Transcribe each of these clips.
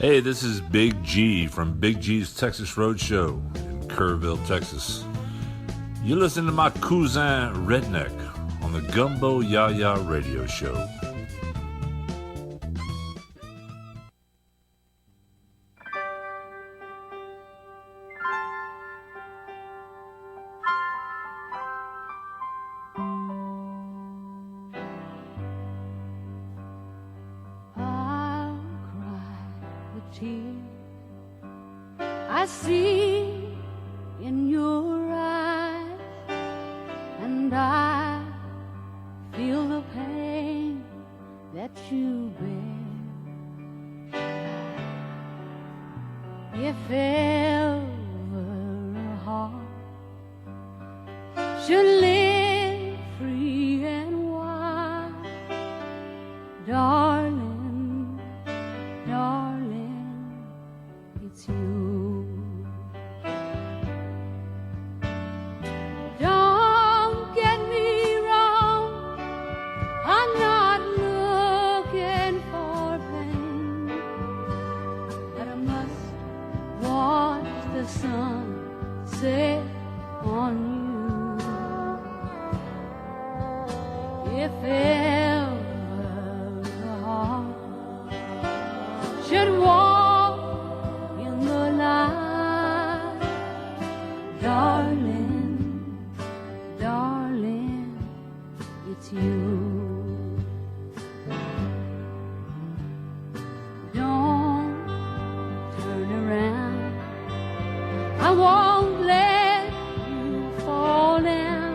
Hey, this is Big G from Big G's Texas Road Show in Kerrville, Texas. You listen to my cousin Redneck on the Gumbo YaYa Radio Show. I see in your eyes, and I feel the pain that you bear. If ever a heart should live free and wild, darling, darling, it's you. Don't get me wrong, I'm not looking for pain, but I must watch the sun set on you. If ever a heart should walk in the light, darling, darling, it's you. Don't turn around, I won't let you fall down.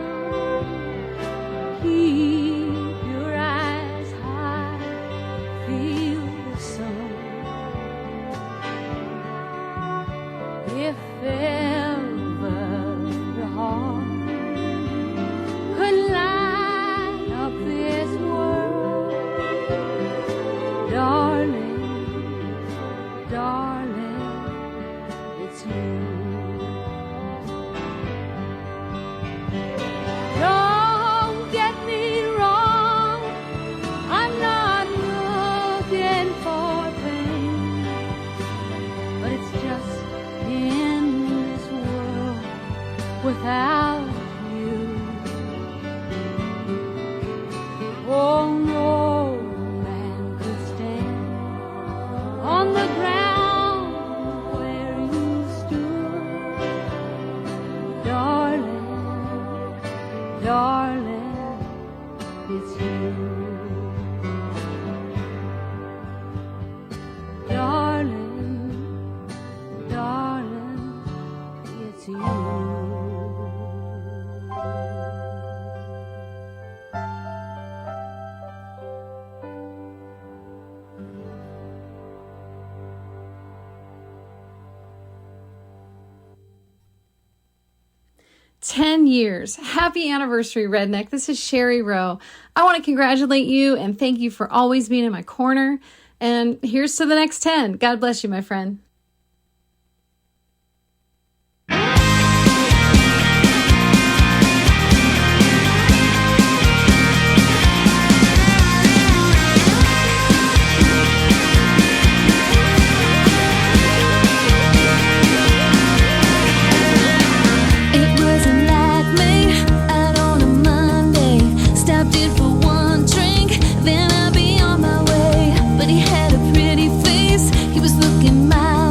Keep your eyes high, feel the sun. If ever the heart could light up this world, darling, darling, it's you. Don't get me wrong, I'm not looking for pain, but it's just in this world without you. Oh, no man could stand on the ground where you stood, darling, darling, it's you. Darling, darling, it's you. 10 years. Happy anniversary, Redneck. This is Sherry Rowe. I want to congratulate you and thank you for always being in my corner. And here's to the next 10. God bless you, my friend. Then I'd be on my way, but he had a pretty face, he was looking my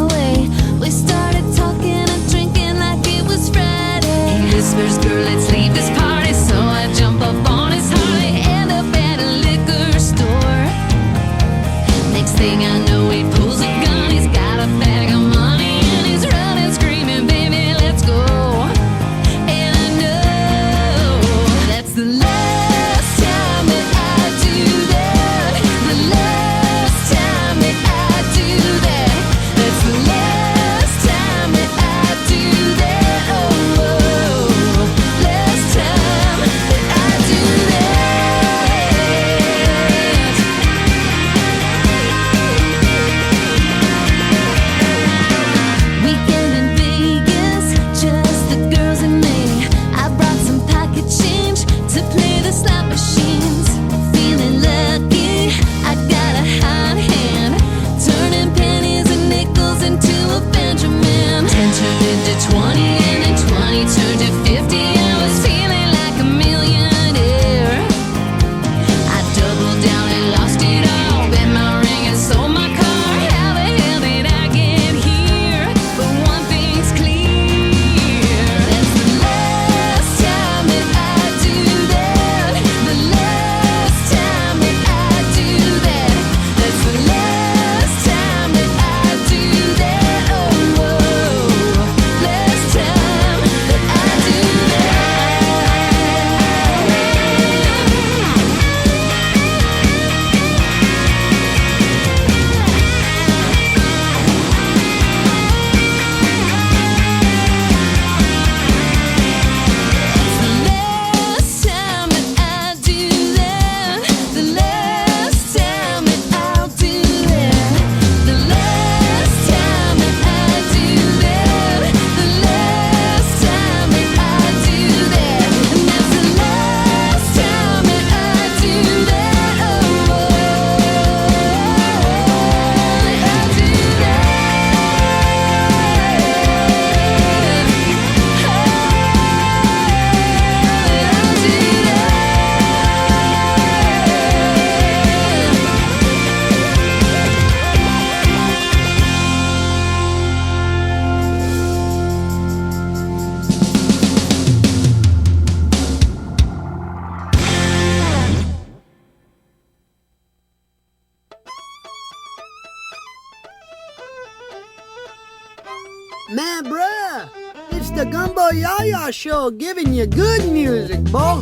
Man, bruh, it's the Gumbo YaYa Show giving you good music, boy.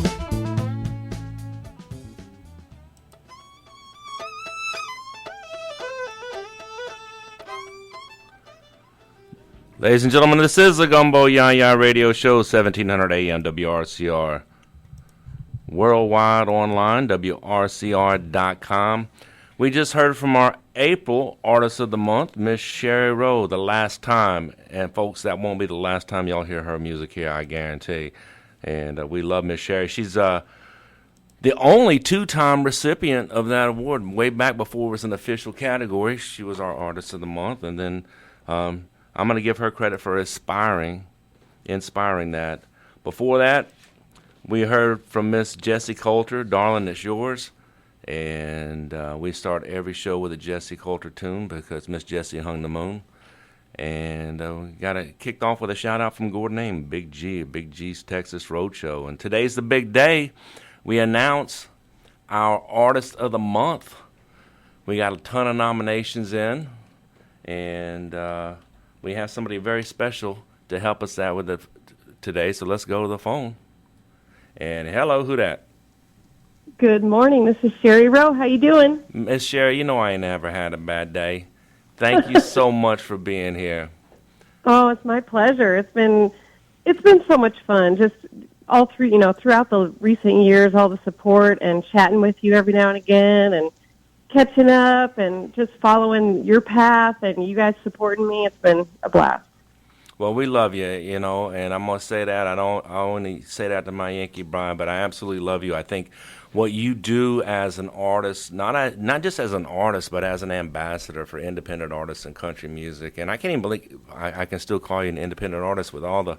Ladies and gentlemen, this is the Gumbo YaYa Radio Show, 1700 AM WRCR. Worldwide online, WRCR.com. We just heard from our April Artist of the Month, Miss Sherry Rowe, the last time. And folks, that won't be the last time y'all hear her music here, I guarantee. And we love Miss Sherry. She's the only two-time recipient of that award. Way back before it was an official category, she was our Artist of the Month. And then I'm going to give her credit for inspiring that. Before that, we heard from Miss Jessie Coulter, Darling, It's Yours. And we start every show with a Jessie Coulter tune because Miss Jessie hung the moon. And we got it kicked off with a shout-out from Gordon Aim, Big G, Big G's Texas Road Show. And today's the big day. We announce our Artist of the Month. We got a ton of nominations in. And we have somebody very special to help us out with it today. So let's go to the phone. And hello, who that? Good morning. This is Sherry Rowe. How you doing? Miss Sherry, you know I ain't never had a bad day. Thank you so much for being here. Oh, it's my pleasure. It's been so much fun. Just all through, throughout the recent years, all the support and chatting with you every now and again and catching up and just following your path and you guys supporting me. It's been a blast. Well, we love you, and I'm going to say that. I only say that to my Yankee Brian, but I absolutely love you. I think what you do as an artist, not just as an artist, but as an ambassador for independent artists and country music. And I can't even believe I can still call you an independent artist with all the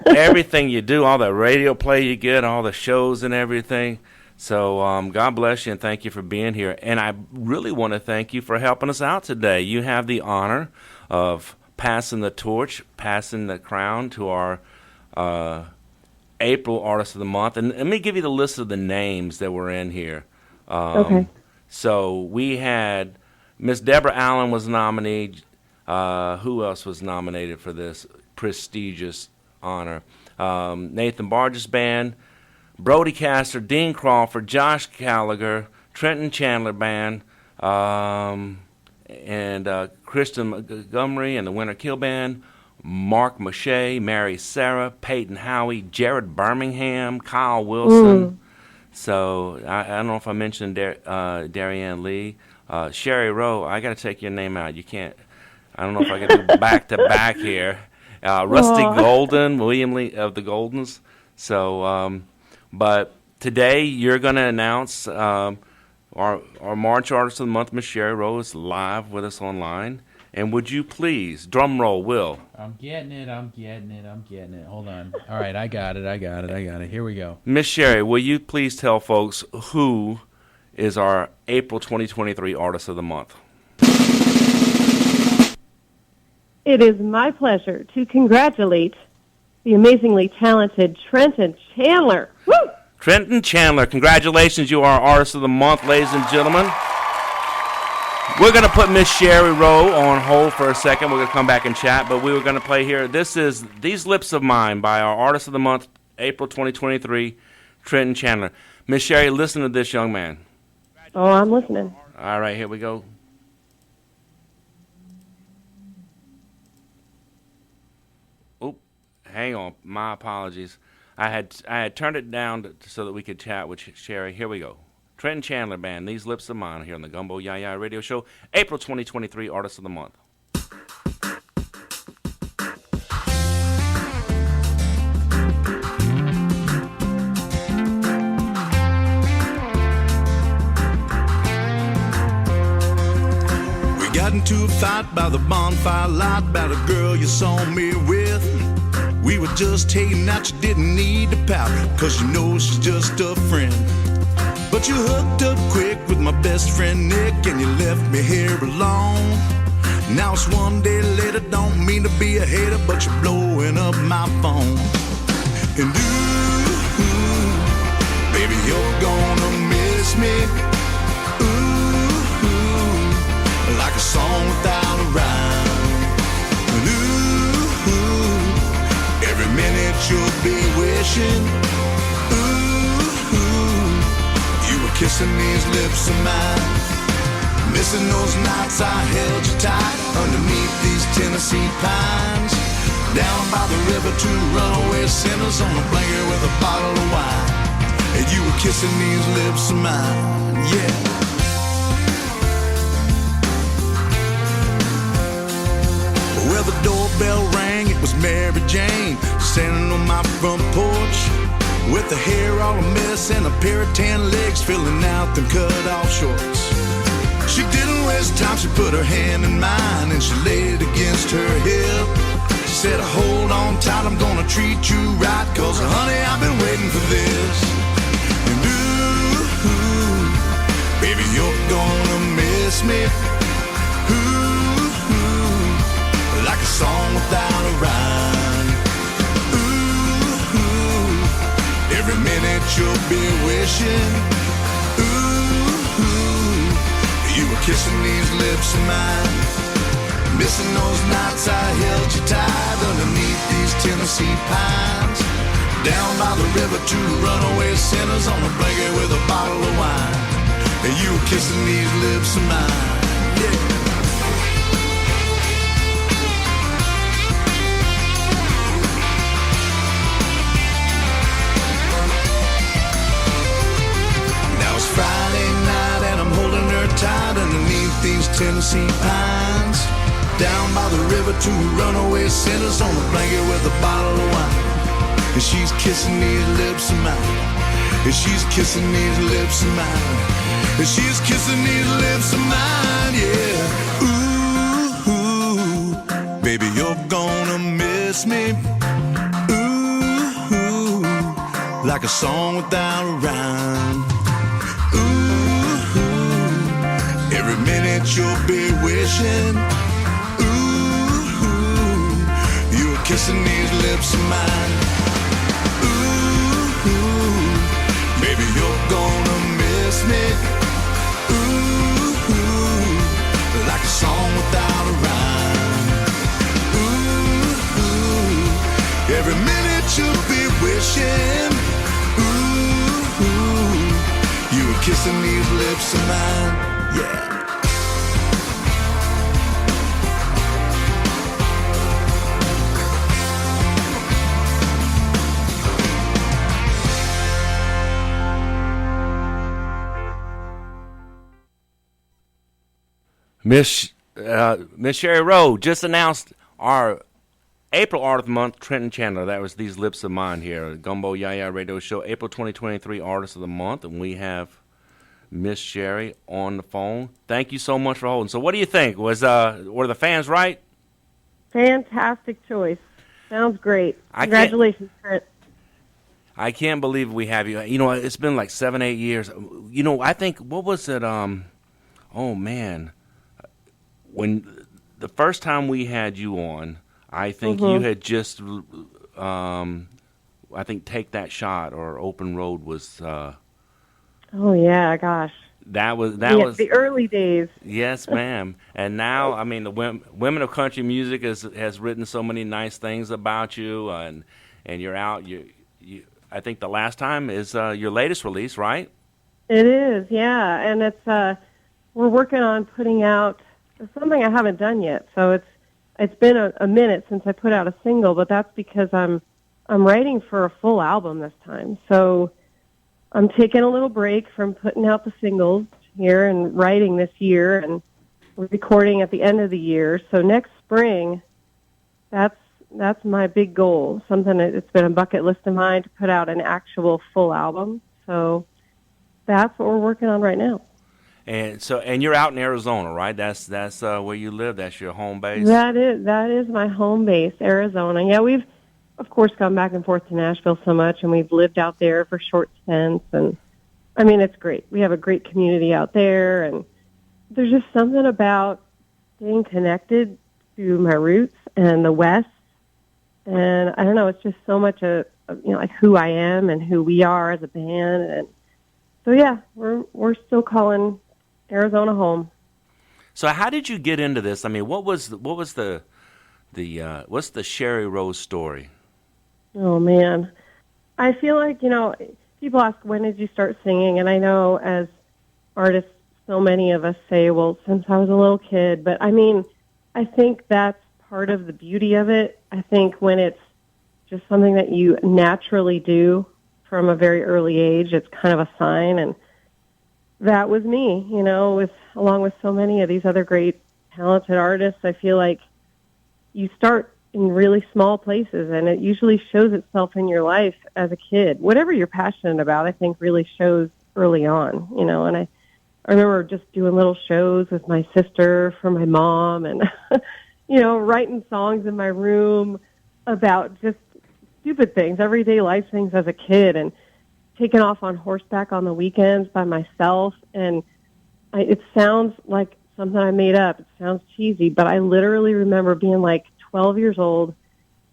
everything you do, all the radio play you get, all the shows and everything. So God bless you and thank you for being here. And I really want to thank you for helping us out today. You have the honor of passing the torch, passing the crown to our April Artist of the Month. And let me give you the list of the names that were in here. Okay. So we had Miss Deborah Allen was nominated. Who else was nominated for this prestigious honor? Nathan Barges Band, Brody Castor, Dean Crawford, Josh Gallagher, Trenton Chandler Band, and Kristen Montgomery and the Winter Kill Band, Mark Mache, Mary Sarah, Peyton Howie, Jared Birmingham, Kyle Wilson. So I don't know if I mentioned Darianne Lee. Sherry Rowe, I got to take your name out. You can't. I don't know if I can do back-to-back here. Rusty Golden, William Lee of the Goldens. So, but today you're going to announce our March Artist of the Month, Miss Sherry Rowe, is live with us online. And would you please, drum roll, Will. I'm getting it. Hold on. All right, I got it. Here we go. Miss Sherry, will you please tell folks who is our April 2023 Artist of the Month? It is my pleasure to congratulate the amazingly talented Trenton Chandler. Woo! Trenton Chandler, congratulations. You are our Artist of the Month, ladies and gentlemen. We're going to put Miss Sherry Rowe on hold for a second. We're going to come back and chat, but we were going to play here. This is These Lips of Mine by our Artist of the Month, April 2023, Trenton Chandler. Miss Sherry, listen to this young man. Oh, I'm listening. All right, here we go. Oop, hang on. My apologies. I had turned it down so that we could chat with Sherry. Here we go. Trenton Chandler Band, These Lips of Mine, here on the Gumbo YaYa Radio Show, April 2023, Artist of the Month. We got into a fight by the bonfire light about a girl you saw me with. We were just hating out, you didn't need to pout, cause you know she's just a friend. But you hooked up quick with my best friend Nick, and you left me here alone. Now it's one day later, don't mean to be a hater, but you're blowing up my phone. And ooh, baby, you're gonna miss me. Ooh, like a song without a rhyme. And ooh, wishing. Ooh, you were kissing these lips of mine. Missing those nights I held you tight underneath these Tennessee pines. Down by the river, two runaway sinners on a blanket with a bottle of wine. And you were kissing these lips of mine, yeah. Well, the doorbell rang, it was Mary Jane, standing on my front porch with her hair all a mess and a pair of tan legs filling out them cut-off shorts. She didn't waste time, she put her hand in mine and she laid it against her hip. She said, hold on tight, I'm gonna treat you right, cause honey, I've been waiting for this. And ooh, baby, you're gonna miss me. Ooh, like a song without a rhyme. Ooh, every minute you'll be wishing. Ooh, you were kissing these lips of mine. Missing those nights I held you tight underneath these Tennessee pines. Down by the river, two runaway sinners on a blanket with a bottle of wine. And you were kissing these lips of mine, yeah. Friday night and I'm holding her tight underneath these Tennessee pines. Down by the river, two runaway sinners on a blanket with a bottle of wine. And she's kissing these lips of mine. And she's kissing these lips of mine. And she's kissing these lips of mine, yeah. Ooh, baby, you're gonna miss me. Ooh, like a song without a rhyme. Every minute you'll be wishing. Ooh, you were kissing these lips of mine. Ooh, baby, you're gonna miss me. Ooh, like a song without a rhyme. Ooh, every minute you'll be wishing. Ooh, you were kissing these lips of mine. Yeah. Miss Sherry Rowe just announced our April Art of the Month, Trenton Chandler. That was These Lips of Mine here, Gumbo YaYa Radio Show, April 2023 Artist of the Month, and we have Miss Sherry on the phone. Thank you so much for holding. So what do you think? Were the fans right? Fantastic choice. Sounds great. Congratulations, Trent. I can't believe we have you. You know, it's been like 7-8 years. You know, I think, what was it? Oh, man. When the first time we had you on, I think you had just, I think Take That Shot or Open Road was... oh, yeah, gosh. That was the early days. Yes, ma'am. And now, I mean, the Women of Country Music has written so many nice things about you, and you're out. You I think the last time is your latest release, right? It is, yeah, and it's we're working on putting out something I haven't done yet. So it's been a minute since I put out a single, but that's because I'm writing for a full album this time. So I'm taking a little break from putting out the singles here and writing this year and recording at the end of the year. So next spring, that's my big goal. Something it's been a bucket list of mine to put out an actual full album. So that's what we're working on right now. And you're out in Arizona, right? That's where you live. That's your home base. That is my home base, Arizona. Yeah, we've of course gone back and forth to Nashville so much, and we've lived out there for short stints. And I mean, it's great. We have a great community out there, and there's just something about staying connected to my roots and the West. And I don't know, it's just so much like who I am and who we are as a band. And so yeah, we're still calling Arizona home. So how did you get into this? I mean, what's the Sherry Rose story? Oh man, I feel like, people ask, when did you start singing? And I know as artists, so many of us say, well, since I was a little kid. But, I think that's part of the beauty of it. I think when it's just something that you naturally do from a very early age, it's kind of a sign. And that was me, along with so many of these other great, talented artists. I feel like you start in really small places, and it usually shows itself in your life as a kid. Whatever you're passionate about, I think really shows early on, and I remember just doing little shows with my sister for my mom and, writing songs in my room about just stupid things, everyday life things as a kid, and taking off on horseback on the weekends by myself. And it sounds like something I made up. It sounds cheesy, but I literally remember being like 12 years old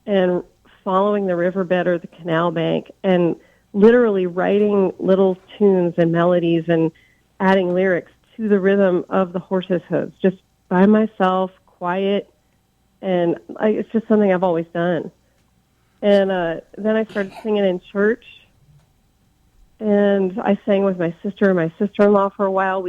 and following the riverbed or the canal bank and literally writing little tunes and melodies and adding lyrics to the rhythm of the horse's hooves, just by myself, quiet. And it's just something I've always done. And then I started singing in church, and I sang with my sister and my sister-in-law for a while.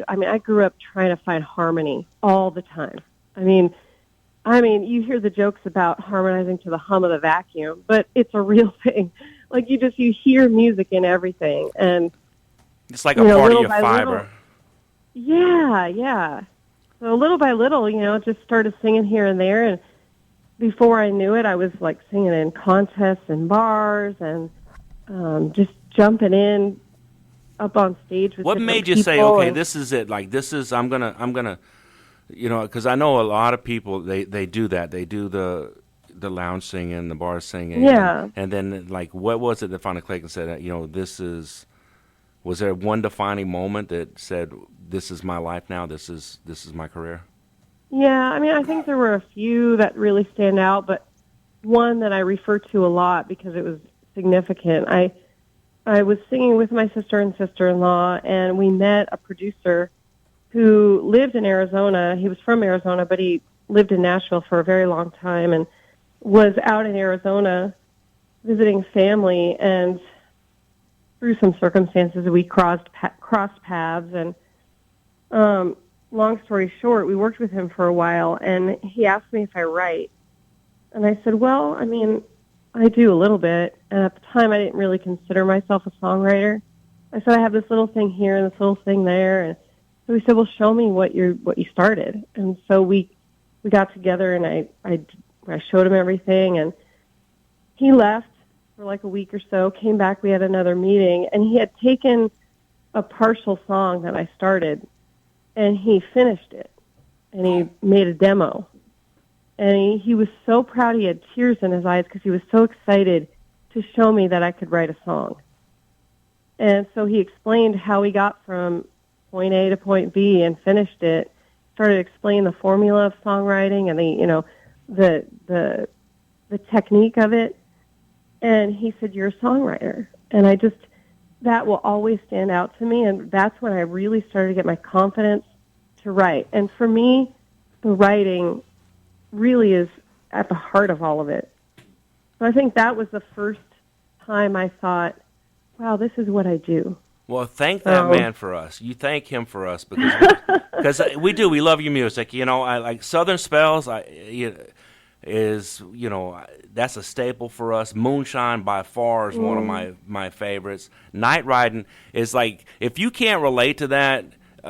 I grew up trying to find harmony all the time. You hear the jokes about harmonizing to the hum of the vacuum, but it's a real thing. Like you hear music in everything, and it's like a part of your fiber. Yeah. So little by little, just started singing here and there, and before I knew it, I was like singing in contests and bars, and just jumping in up on stage with. What made you say, okay, this is it? Like I'm gonna. Because I know a lot of people, they do that. They do the lounge singing, the bar singing. Yeah. And then, what was it that finally clicked and said, was there one defining moment that said, this is my life now, this is my career? Yeah, I think there were a few that really stand out, but one that I refer to a lot because it was significant. I was singing with my sister and sister-in-law, and we met a producer who lived in Arizona. He was from Arizona, but he lived in Nashville for a very long time and was out in Arizona visiting family. And through some circumstances, we crossed paths. And long story short, we worked with him for a while, and he asked me if I write. And I said, well, I do a little bit. And at the time, I didn't really consider myself a songwriter. I said, I have this little thing here and this little thing there. And so he said, well, show me what you started. And so we got together, and I showed him everything, and he left for like a week or so, came back, we had another meeting, and he had taken a partial song that I started, and he finished it, and he made a demo. And he was so proud, he had tears in his eyes because he was so excited to show me that I could write a song. And so he explained how he got from point A to point B and finished it, started explaining the formula of songwriting and the technique of it. And he said, you're a songwriter. And that will always stand out to me. And that's when I really started to get my confidence to write. And for me, the writing really is at the heart of all of it. So I think that was the first time I thought, wow, this is what I do. Well, thank that man for us. You thank him for us because we do. We love your music. I like Southern Spells. That's a staple for us. Moonshine by far is one of my favorites. Night Riding is like, if you can't relate to that,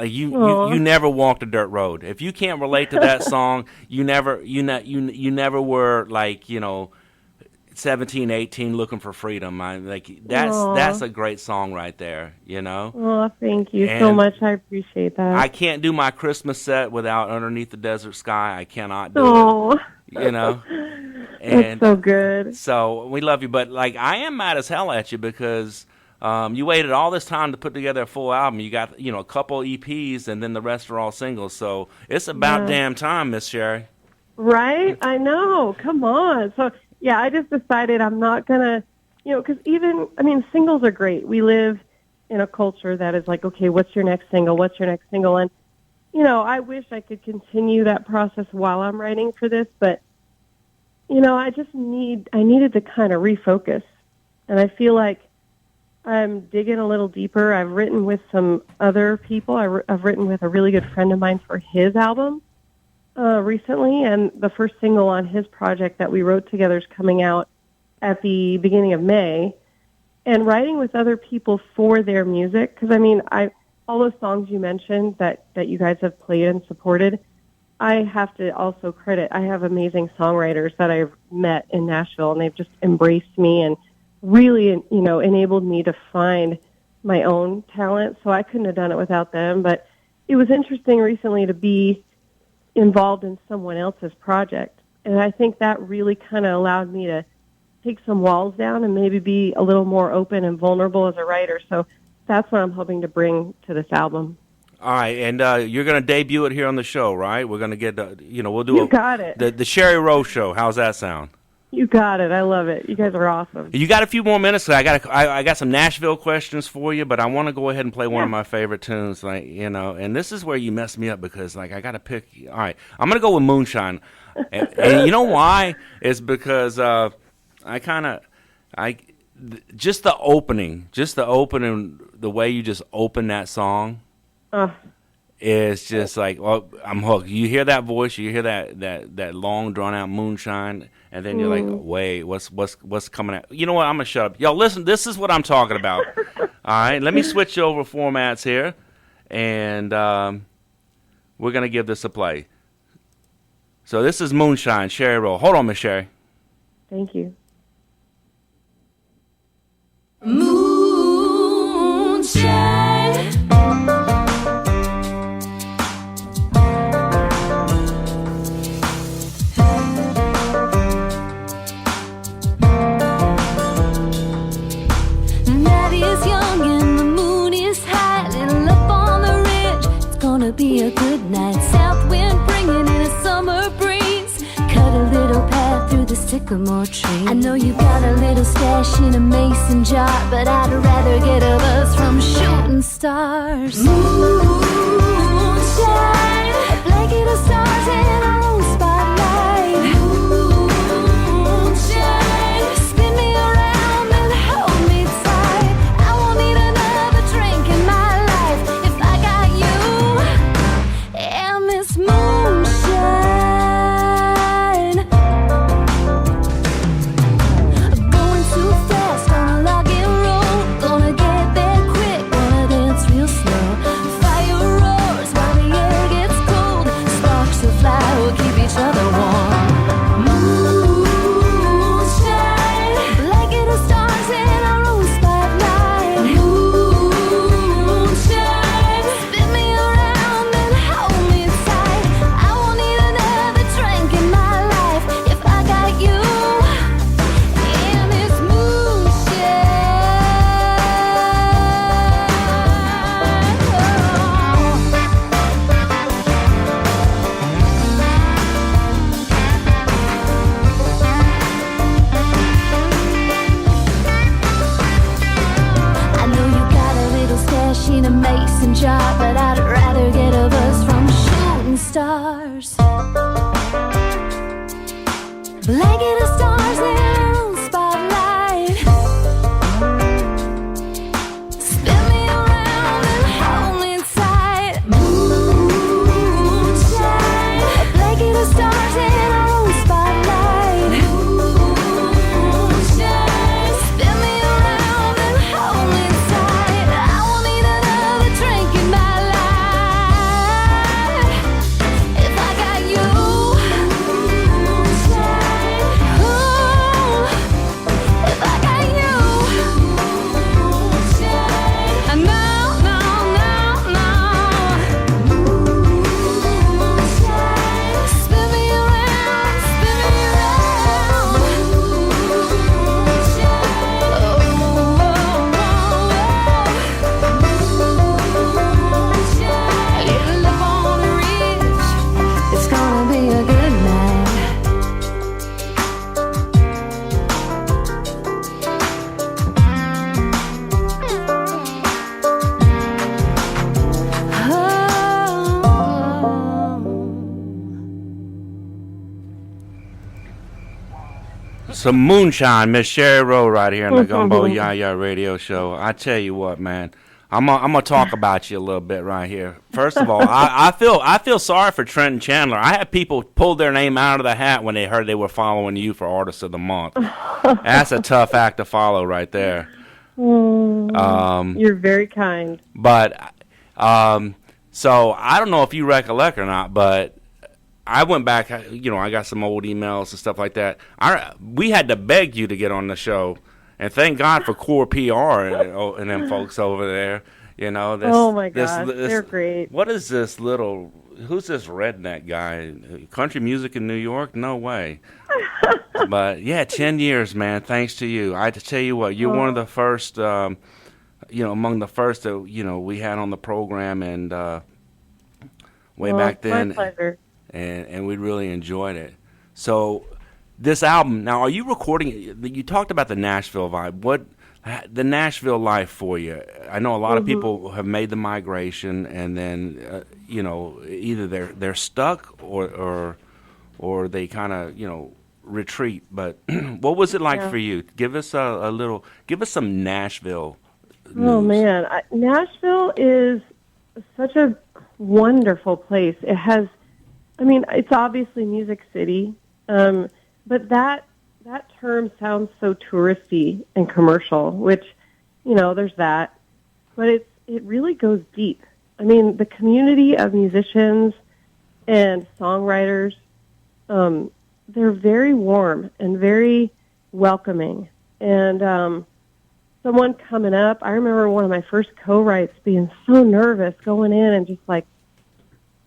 you never walked a dirt road. If you can't relate to that song, you never were 17, 18 looking for freedom. That's a great song right there, Oh, thank you so much. I appreciate that. I can't do my Christmas set without Underneath the Desert Sky. I cannot do it. And that's so good. So we love you, but I am mad as hell at you because you waited all this time to put together a full album. You got a couple EPs, and then the rest are all singles. So it's about damn time, Miss Sherry. Right? I know. Come on. So. Yeah, I just decided I'm not going to, because singles are great. We live in a culture that is like, okay, what's your next single? What's your next single? And, I wish I could continue that process while I'm writing for this, but, I needed to kind of refocus And I feel like I'm digging a little deeper. I've written with some other people. I've written with a really good friend of mine for his album recently, and the first single on his project that we wrote together is coming out at the beginning of May. And writing with other people for their music, because, I mean, all those songs you mentioned that you guys have played and supported, I have to also credit, I have amazing songwriters that I've met in Nashville, and they've just embraced me and really, enabled me to find my own talent. So I couldn't have done it without them. But it was interesting recently to be involved in someone else's project. And I think that really kind of allowed me to take some walls down and maybe be a little more open and vulnerable as a writer. So that's what I'm hoping to bring to this album. All right, and you're going to debut it here on the show, right? We're going to get, we'll do You got it. The Sherry Rowe Show. How's that sound? You got it. I love it. You guys are awesome. You got a few more minutes. I got some Nashville questions for you, but I want to go ahead and play one of my favorite tunes, and this is where you mess me up because, I got to pick. All right, I'm going to go with Moonshine, and you know why? It's because just the opening, the way you just open that song. It's just I'm hooked. You hear that voice, you hear that long drawn out Moonshine, and then you're like, wait, what's coming out? You know what? I'm gonna shut up. Y'all listen. This is what I'm talking about. All right, let me switch over formats here, and we're gonna give this a play. So this is Moonshine, Sherry Rowe. Hold on, Miss Sherry. Thank you. Moonshine. Be a good night. South wind bringing in a summer breeze. Cut a little path through the sycamore tree. I know you got a little stash in a mason jar, but I'd rather get a buzz from shooting stars. Moonshine, a blanket of stars in our own spotlight. Moonshine, spin me around and hold me tight. I won't need another drink in my life if I got you. And Miss Moonshine, going too fast on a logging road. Gonna get there quick, gonna dance real slow. Fire roars while the air gets cold. Sparks will fly, we'll keep each other warm. Moonshine, blanket of stars in our own spotlight. Moonshine, spin me around and hold me tight. I won't need another drink in my life if I got you. And it's I know you got a little stash in a mason jar, but I'd rather get a buzz from shooting stars. Blanket of stars in our own spotlight. Spin me around and hold me tight. Moonshine, a blanket of stars in our own spotlight. Moonshine, spin me around and hold me tight. I won't need another drink in my life if I got you. Moonshine, some moonshine, Miss Sherry Rowe, right here on the Gumbo YaYa Radio Show. I tell you what, man, I'm gonna talk about you a little bit right here. First of all, I feel sorry for Trent and Chandler. I had people pull their name out of the hat when they heard they were following you for Artist of the Month. That's a tough act to follow right there. You're very kind. But so I don't know if you recollect or not, but I went back, I got some old emails and stuff like that. We had to beg you to get on the show, and thank God for Core PR and them folks over there. Oh my gosh, they're great. What is this who's this redneck guy? Country music in New York? No way. But yeah, 10 years, man, thanks to you. I have to tell you what, you're one of the first, among the first that, we had on the program and way back then. My pleasure. And we really enjoyed it. So this album, now are you recording, you talked about the Nashville vibe. What, the Nashville life for you? I know a lot of people have made the migration and then, either they're stuck or they kind of, retreat. But what was it like for you? Give us give us some Nashville news. Oh man, Nashville is such a wonderful place. It has, it's obviously Music City, but that term sounds so touristy and commercial, which, there's that, but it really goes deep. The community of musicians and songwriters, they're very warm and very welcoming. And someone coming up, I remember one of my first co-writes being so nervous going in and just like,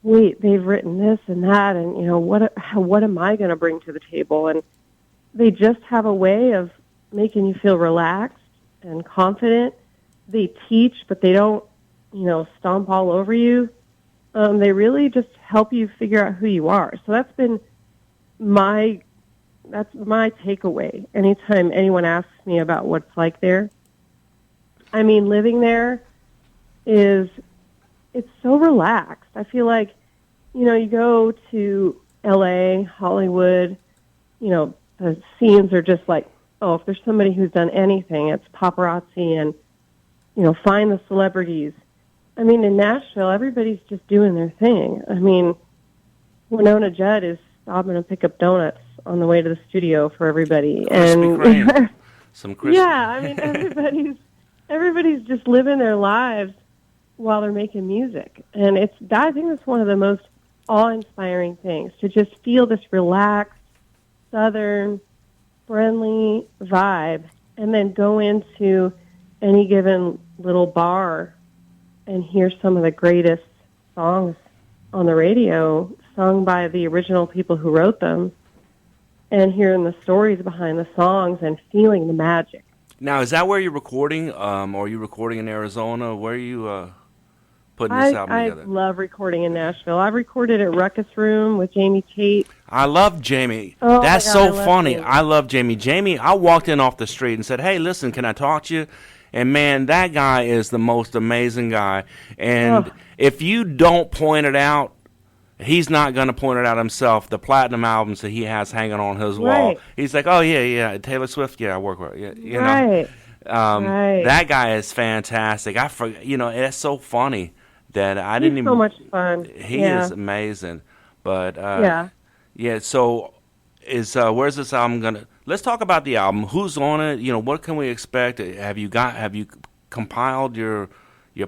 wait, they've written this and that, and what am I going to bring to the table? And they just have a way of making you feel relaxed and confident. They teach, but they don't, stomp all over you. They really just help you figure out who you are. So that's been my takeaway. Anytime anyone asks me about what it's like there, living there it's so relaxed. I feel like, you go to LA, Hollywood, the scenes are just like, oh, if there's somebody who's done anything, it's paparazzi and, find the celebrities. In Nashville, everybody's just doing their thing. Winona Judd is stopping to pick up donuts on the way to the studio for everybody. And some crispy. Yeah, everybody's just living their lives while they're making music. And I think that's one of the most awe-inspiring things, to just feel this relaxed, southern, friendly vibe, and then go into any given little bar and hear some of the greatest songs on the radio sung by the original people who wrote them, and hearing the stories behind the songs and feeling the magic. Now, is that where you're recording? Or are you recording in Arizona? Where are you putting this album together? I love recording in Nashville. I've recorded at Ruckus Room with Jamie Tate. I love Jamie. Oh, that's my God, so funny. Jamie. I love Jamie. Jamie, I walked in off the street and said, hey, listen, can I talk to you? And, man, that guy is the most amazing guy. And if you don't point it out, he's not going to point it out himself. The platinum albums that he has hanging on his wall. He's like, oh, yeah, Taylor Swift, I work with her. Right. That guy is fantastic. It's so funny that I didn't even. He's so much fun. He is amazing. But, so where's this album going to. Let's talk about the album. Who's on it? What can we expect? Have you compiled your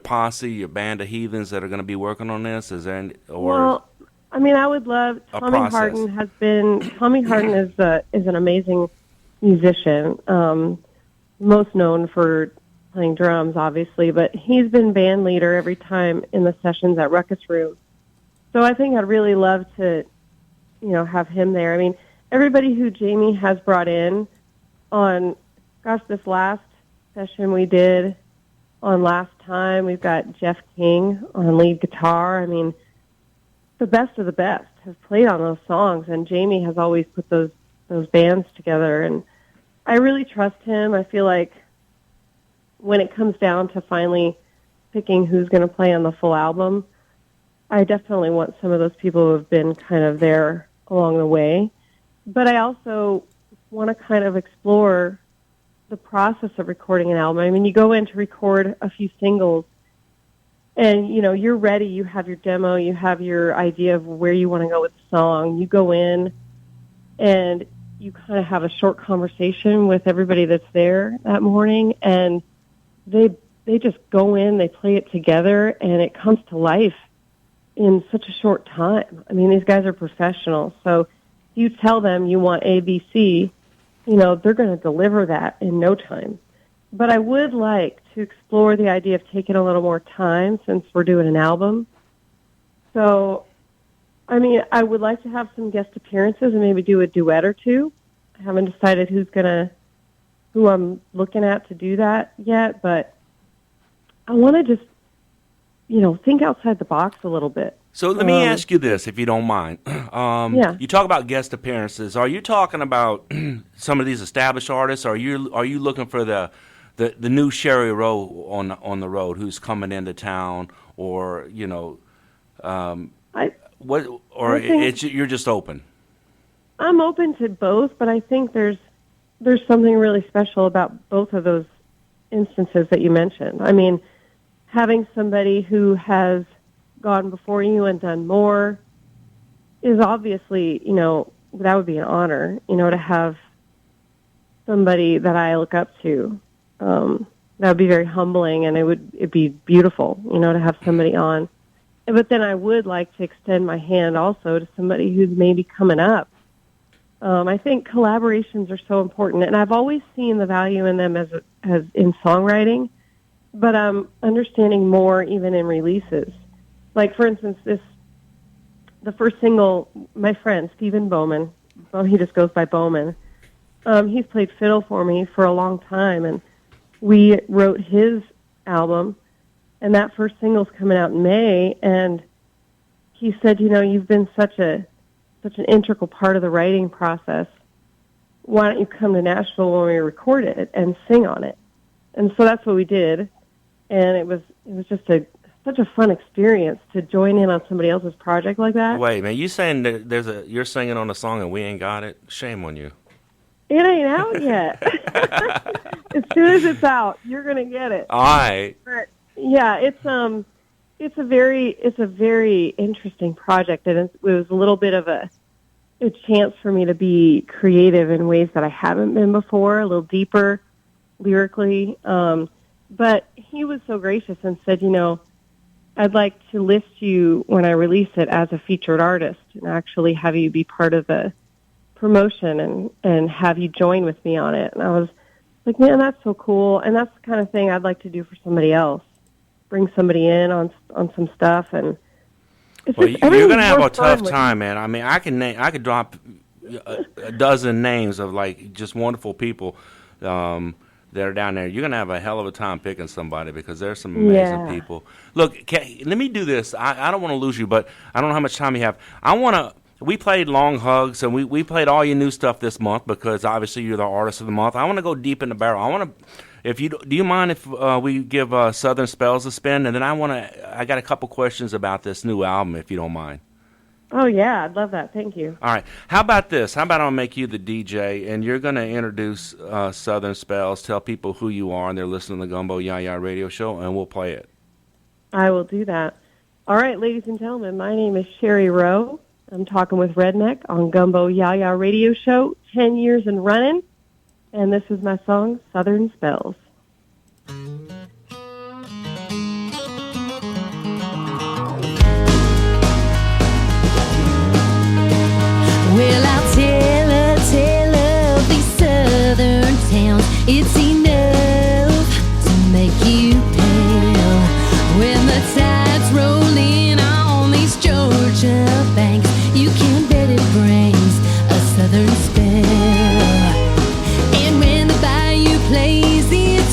posse, your band of heathens that are going to be working on this? Is there I would love. Tommy Harden is an amazing musician. Most known for playing drums, obviously, but he's been band leader every time in the sessions at Ruckus Room. So I think I'd really love to, have him there. Everybody who Jamie has brought in on, this last session we did on Last Time, we've got Jeff King on lead guitar. The best of the best have played on those songs, and Jamie has always put those bands together, and I really trust him. I feel like when it comes down to finally picking who's going to play on the full album, I definitely want some of those people who have been kind of there along the way. But I also want to kind of explore the process of recording an album. I mean, you go in to record a few singles, and, you know, you're ready. You have your demo. You have your idea of where you want to go with the song. You go in, and you kind of have a short conversation with everybody that's there that morning, and they just go in, they play it together, and it comes to life in such a short time. I mean, these guys are professionals, so you tell them you want A, B, C, you know, they're going to deliver that in no time. But I would like to explore the idea of taking a little more time since we're doing an album. So, I mean, I would like to have some guest appearances and maybe do a duet or two. I haven't decided who I'm looking at to do that yet, but I want to just, you know, think outside the box a little bit. So let me ask you this, if you don't mind. Yeah. You talk about guest appearances. Are you talking about some of these established artists? Or are you looking for the new Sherry Rowe on the road who's coming into town, or you know, you're just open? I'm open to both, but I think there's something really special about both of those instances that you mentioned. I mean, having somebody who has gone before you and done more is obviously, you know, that would be an honor, you know, to have somebody that I look up to. That would be very humbling, and it'd be beautiful, you know, to have somebody on. But then I would like to extend my hand also to somebody who's maybe coming up. I think collaborations are so important, and I've always seen the value in them as in songwriting, but I'm understanding more even in releases. Like, for instance, the first single, my friend, Stephen Bowman, well, he just goes by Bowman, he's played fiddle for me for a long time, and we wrote his album, and that first single's coming out in May, and he said, you know, you've been such an integral part of the writing process. Why don't you come to Nashville when we record it and sing on it? And so that's what we did, and it was just such a fun experience to join in on somebody else's project like that. Wait, man, you saying that you're singing on a song and we ain't got it? Shame on you. It ain't out yet. As soon as it's out, you're gonna get it. All right. But yeah, it's a very interesting project, and it was a little bit of a chance for me to be creative in ways that I haven't been before, a little deeper lyrically. But he was so gracious and said, you know, I'd like to list you when I release it as a featured artist and actually have you be part of the promotion and have you join with me on it. And I was like, man, that's so cool. And that's the kind of thing I'd like to do for somebody else. Bring somebody in on some stuff. And it's well, just, you're going to have a tough with time, man. I mean, I could drop a dozen names of like just wonderful people that are down there. You're going to have a hell of a time picking somebody because there's some amazing people. Look, let me do this. I don't want to lose you, but I don't know how much time you have. We played Long Hugs, and we played all your new stuff this month because obviously you're the artist of the month. I want to go deep in the barrel. Do you mind if we give Southern Spells a spin? And then I got a couple questions about this new album, if you don't mind. Oh, yeah, I'd love that. Thank you. All right. How about this? How about I'll make you the DJ, and you're going to introduce Southern Spells, tell people who you are, and they're listening to the Gumbo YaYa Radio Show, and we'll play it. I will do that. All right, ladies and gentlemen, my name is Sherry Rowe. I'm talking with Redneck on Gumbo YaYa Radio Show, 10 years and running, and this is my song, Southern Spells. Well, I'll tell a tale of these southern towns. It's enough to make you pale. When the tides roll in on these Georgia banks, you can bet it brings a southern spell. And when the bayou plays it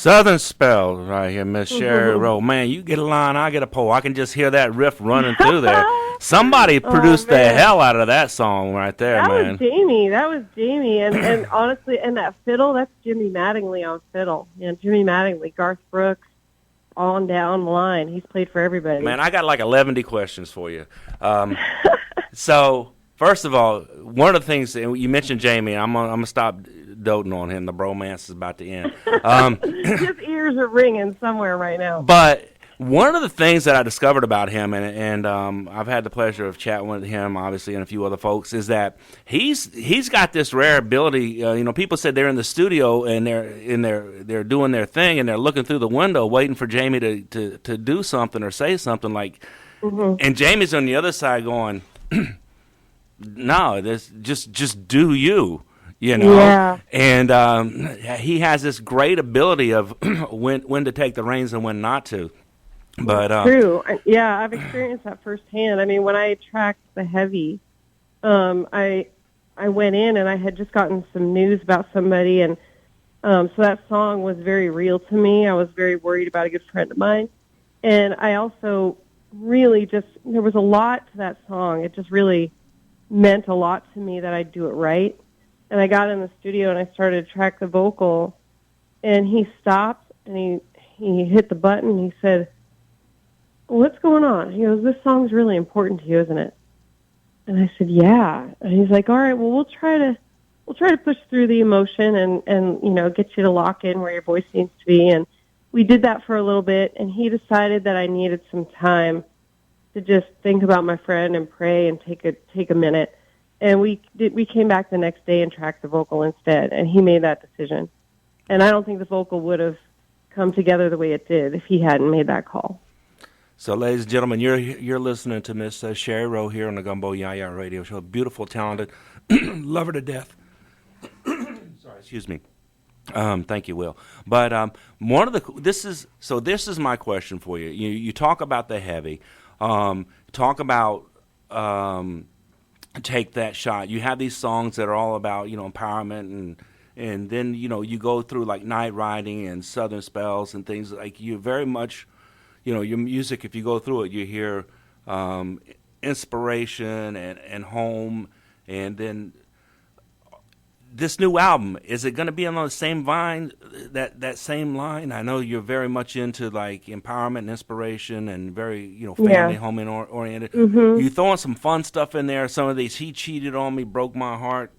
Southern Spell right here, Miss Sherry Rowe. Man, you get a line, I get a pole. I can just hear that riff running through there. Somebody produced the hell out of that song right there, that man. That was Jamie. And honestly, and that fiddle, that's Jimmy Mattingly on fiddle. Jimmy Mattingly, Garth Brooks, on down the line. He's played for everybody. Man, I got like 11 questions for you. So, first of all, one of the things, you mentioned Jamie, I'm gonna stop doting on him. The bromance is about to end. His ears are ringing somewhere right now. But one of the things that I discovered about him, and I've had the pleasure of chatting with him, obviously, and a few other folks, is that he's got this rare ability. People said they're in the studio and they're doing their thing, and they're looking through the window, waiting for Jamie to do something or say something like, and Jamie's on the other side going, "No, this just do you." Yeah. And he has this great ability of when to take the reins and when not to. But true. Yeah, I've experienced that firsthand. I mean, when I tracked the heavy, I went in and I had just gotten some news about somebody, and so that song was very real to me. I was very worried about a good friend of mine, and I also really there was a lot to that song. It just really meant a lot to me that I'd do it right. And I got in the studio and I started to track the vocal, and he stopped and he hit the button and he said, "What's going on?" He goes, "This song's really important to you, isn't it?" And I said, "Yeah." And he's like, "All right, well, we'll try to push through the emotion and get you to lock in where your voice needs to be." And we did that for a little bit, and he decided that I needed some time to just think about my friend and pray and take a minute. And we came back the next day and tracked the vocal instead, and he made that decision. And I don't think the vocal would have come together the way it did if he hadn't made that call. So, ladies and gentlemen, you're listening to Miss Sherry Rowe here on the Gumbo YaYa Radio Show. Beautiful, talented, love her to death. Sorry, excuse me. Thank you, Will. But this is my question for you. You talk about the heavy. Talk about Take That Shot. You have these songs that are all about empowerment, and then you go through like Night Riding and Southern Spells and things like. You very much your music, if you go through it, you hear inspiration and home, and then this new album, is it going to be on the same vine, that same line? I know you're very much into like empowerment and inspiration and very family home oriented. Mm-hmm. You throwing some fun stuff in there. Some of these, he cheated on me, broke my heart.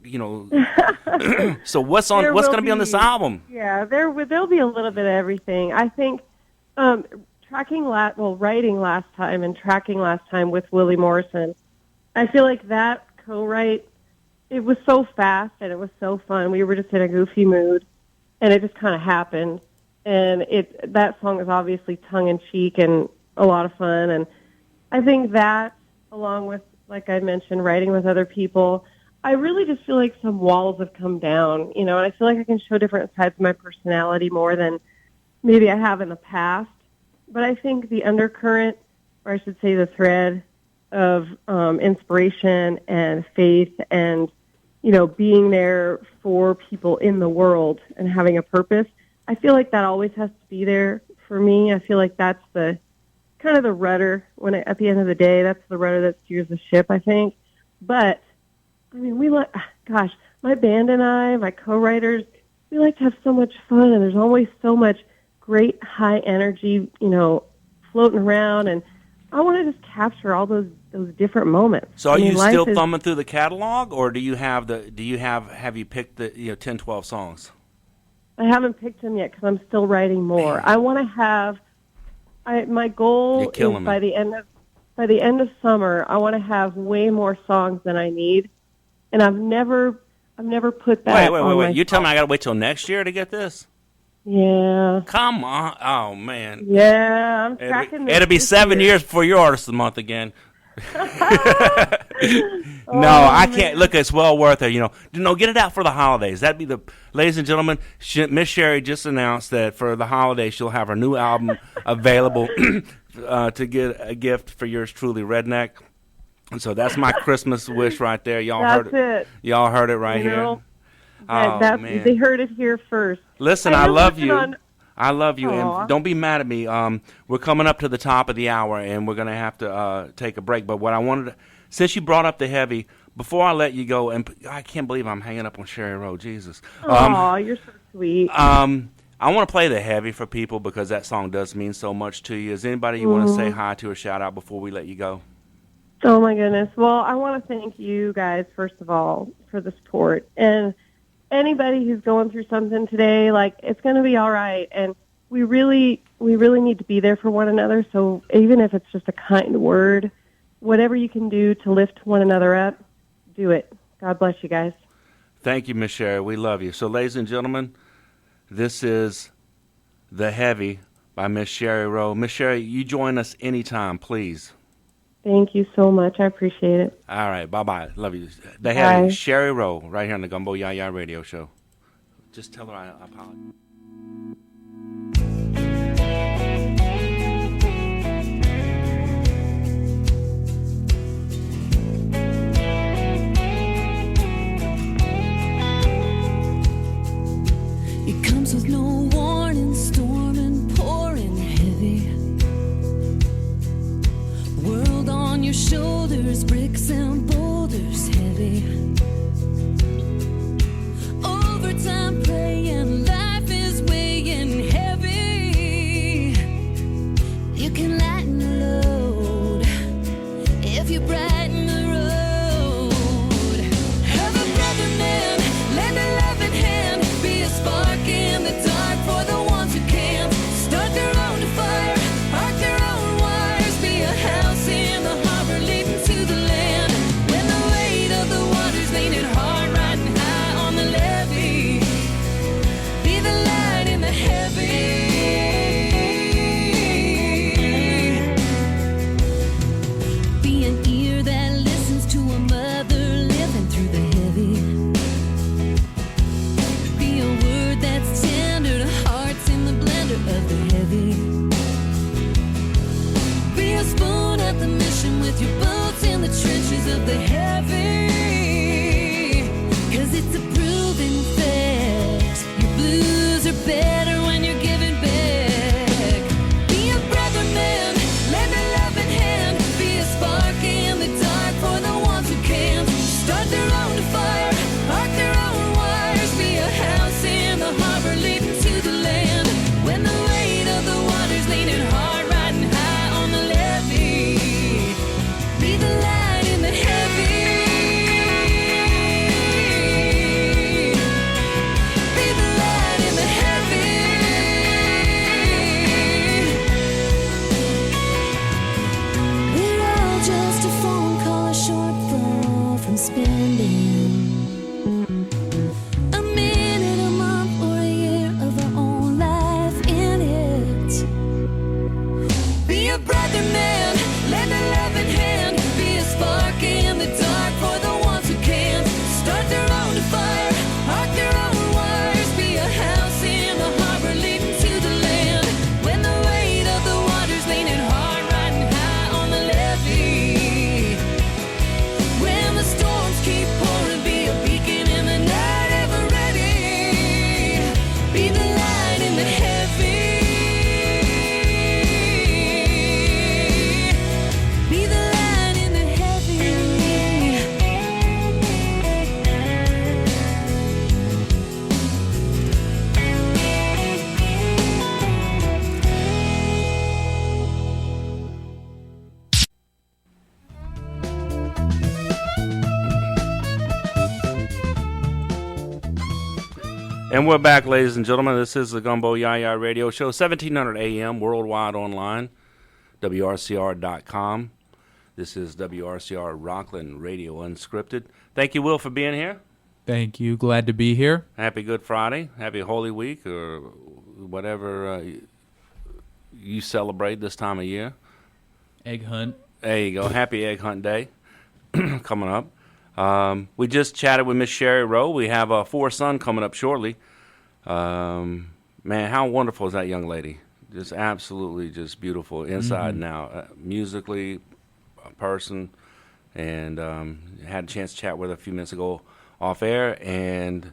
So what's going to be on this album? Yeah, there'll be a little bit of everything. I think writing last time and tracking last time with Willie Morrison. I feel like that co-write. It was so fast and it was so fun. We were just in a goofy mood, and it just kind of happened. And that song is obviously tongue-in-cheek and a lot of fun. And I think that, along with, like I mentioned, writing with other people, I really just feel like some walls have come down, and I feel like I can show different sides of my personality more than maybe I have in the past. But I think the undercurrent, or I should say the thread of inspiration and faith and being there for people in the world and having a purpose, I feel like that always has to be there for me. I feel like that's the kind of the rudder at the end of the day, that's the rudder that steers the ship, I think. But, I mean, my band and I, my co-writers, we like to have so much fun, and there's always so much great high energy, floating around, and I want to just capture all those different moments. So are you still thumbing through the catalog, or have you picked the 10, 12 songs? I haven't picked them yet because I'm still writing more. I want to have. My goal is by the end of summer, I want to have way more songs than I need, and I've never put that. Wait! You tell me I got to wait till next year to get this? Yeah. Come on! Oh man. Yeah, I'm tracking this. It'll be 7 years before your Artist of the Month again. No, I can't. Look, it's well worth it. Get it out for the holidays. That'd be ladies and gentlemen. Miss Sherry just announced that for the holidays she'll have her new album available to get a gift for yours truly, Redneck. And so that's my Christmas wish right there. Y'all heard it. Y'all heard it right here. Man. They heard it here first. Listen, I love you. I love you, Aw. and don't be mad at me. We're coming up to the top of the hour, and we're going to have to take a break. But what I wanted to, since you brought up the heavy, before I let you go, and I can't believe I'm hanging up on Sherry Rowe, Jesus. Aw, you're so sweet. I want to play the heavy for people because that song does mean so much to you. Is anybody you want to say hi to or shout out before we let you go? Oh, my goodness. Well, I want to thank you guys, first of all, for the support. And anybody who's going through something today, like, it's going to be all right. And we really need to be there for one another. So even if it's just a kind word, whatever you can do to lift one another up, do it. God bless you guys. Thank you, Miss Sherry. We love you. So, ladies and gentlemen, this is The Heavy by Miss Sherry Rowe. Miss Sherry, you join us anytime, please. Thank you so much. I appreciate it. All right. Bye-bye. Love you. The Bye. Heavy, Sherry Rowe, right here on the Gumbo YaYa Radio Show. Just tell her I apologize. It comes with no warning, storming, pouring heavy. World on your shoulders, bricks and boulders heavy. Overtime playing, life is weighing heavy. You can lighten the load if you brighten the road. Have a brother man, lend a loving hand, be a spark in the dark for the ones who can't. Start their own fire, arc their own wires, be a house in the harbor leading to the land. When the weight of the water's leaning hard, riding high on the levee, be the light in the heavy. Be an ear that listens to a mother living through the heavy. Be a word that's tender to hearts in the blender of the heavy. Be a spoon at the mission with your boots in the trenches of the heavy. 'Cause it's a proven fact, your blues are better when you're giving back. Be a brother man, lend a loving hand, be a spark in the dark for the ones who can't. Start their own fire, arc their own wires, be a house in the harbor leading to the land. When the weight of the water's leaning hard, riding high on the levee, be the light in the heavy. Be the light in the heavy. We're all just a phone call, a shortfall from spending a minute, a month, or a year of our own life in it. Be a brother man, lend a loving hand, be a spark in the dark for the ones who can't. Start their own fire, arc their own wires, be a house in the harbor leading to the land. When the weight of the water's leaning hard, riding high on the levee. When the storms keep pouring, be a beacon in the night, ever ready. Be the light in the heavy. Be the light in the heavy. And we're back, ladies and gentlemen. This is the Gumbo YaYa Radio Show, 1700 AM, worldwide online, WRCR.com. This is WRCR Rockland Radio Unscripted. Thank you, Will, for being here. Thank you. Glad to be here. Happy Good Friday. Happy Holy Week, or whatever you celebrate this time of year. Egg hunt. There you go. Happy Egg Hunt Day coming up. We just chatted with Miss Sherry Rowe. We have a fourth son coming up shortly. Man, how wonderful is that young lady? Just absolutely just beautiful inside and out. Musically, a person, and had a chance to chat with her a few minutes ago off air, and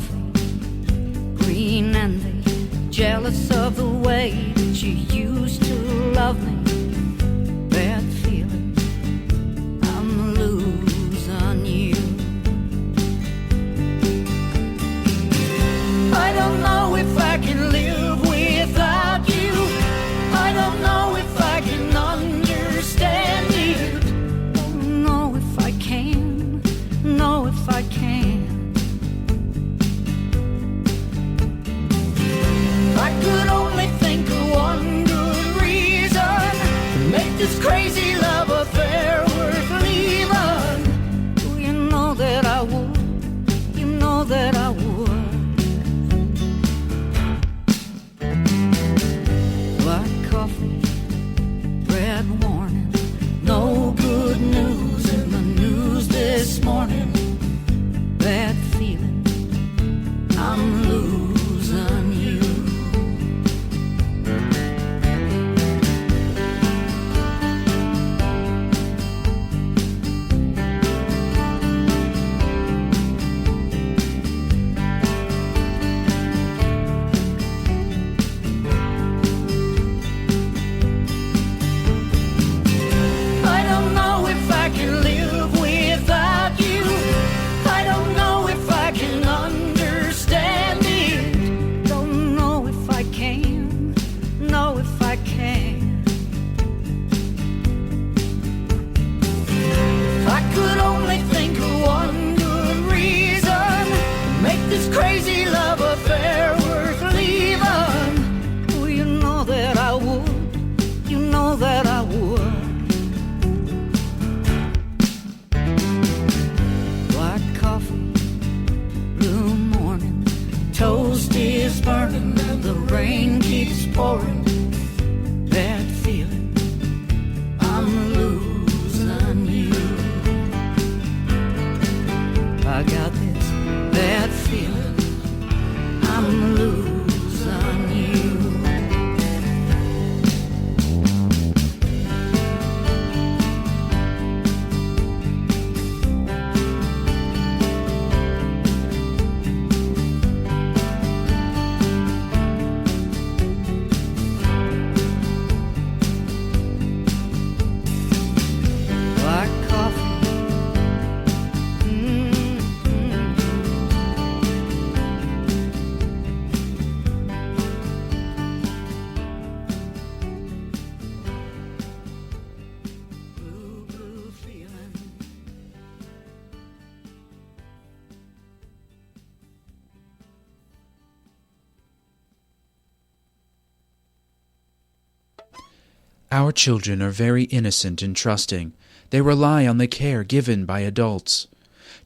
coffee green and they jealous of the way that you used to love me. Bad feeling, I'm losing you. I don't know if I can live without you. I don't know if I can understand you. Don't know if I can, know if I can. I could only think of one good reason to make this crazy love affair worth leaving. Oh, you know that I would, you know that I would. Black coffee, red warning, no good news in the news this morning. Bad feeling, I'm losing you. I don't know if I can live without you. I don't know if I can understand it. Don't know if I can, know if I can. If I could only think of one good reason to make this crazy love affair worth leaving. Oh, you know that I would, you know that I would. Black coffee, blue morning, toast is burning and the rain keeps pouring. Bad feeling, I'm losing you. I got this bad feeling, I'm losing you. Black coffee, blue, blue feeling. Our children are very innocent and trusting. They rely on the care given by adults.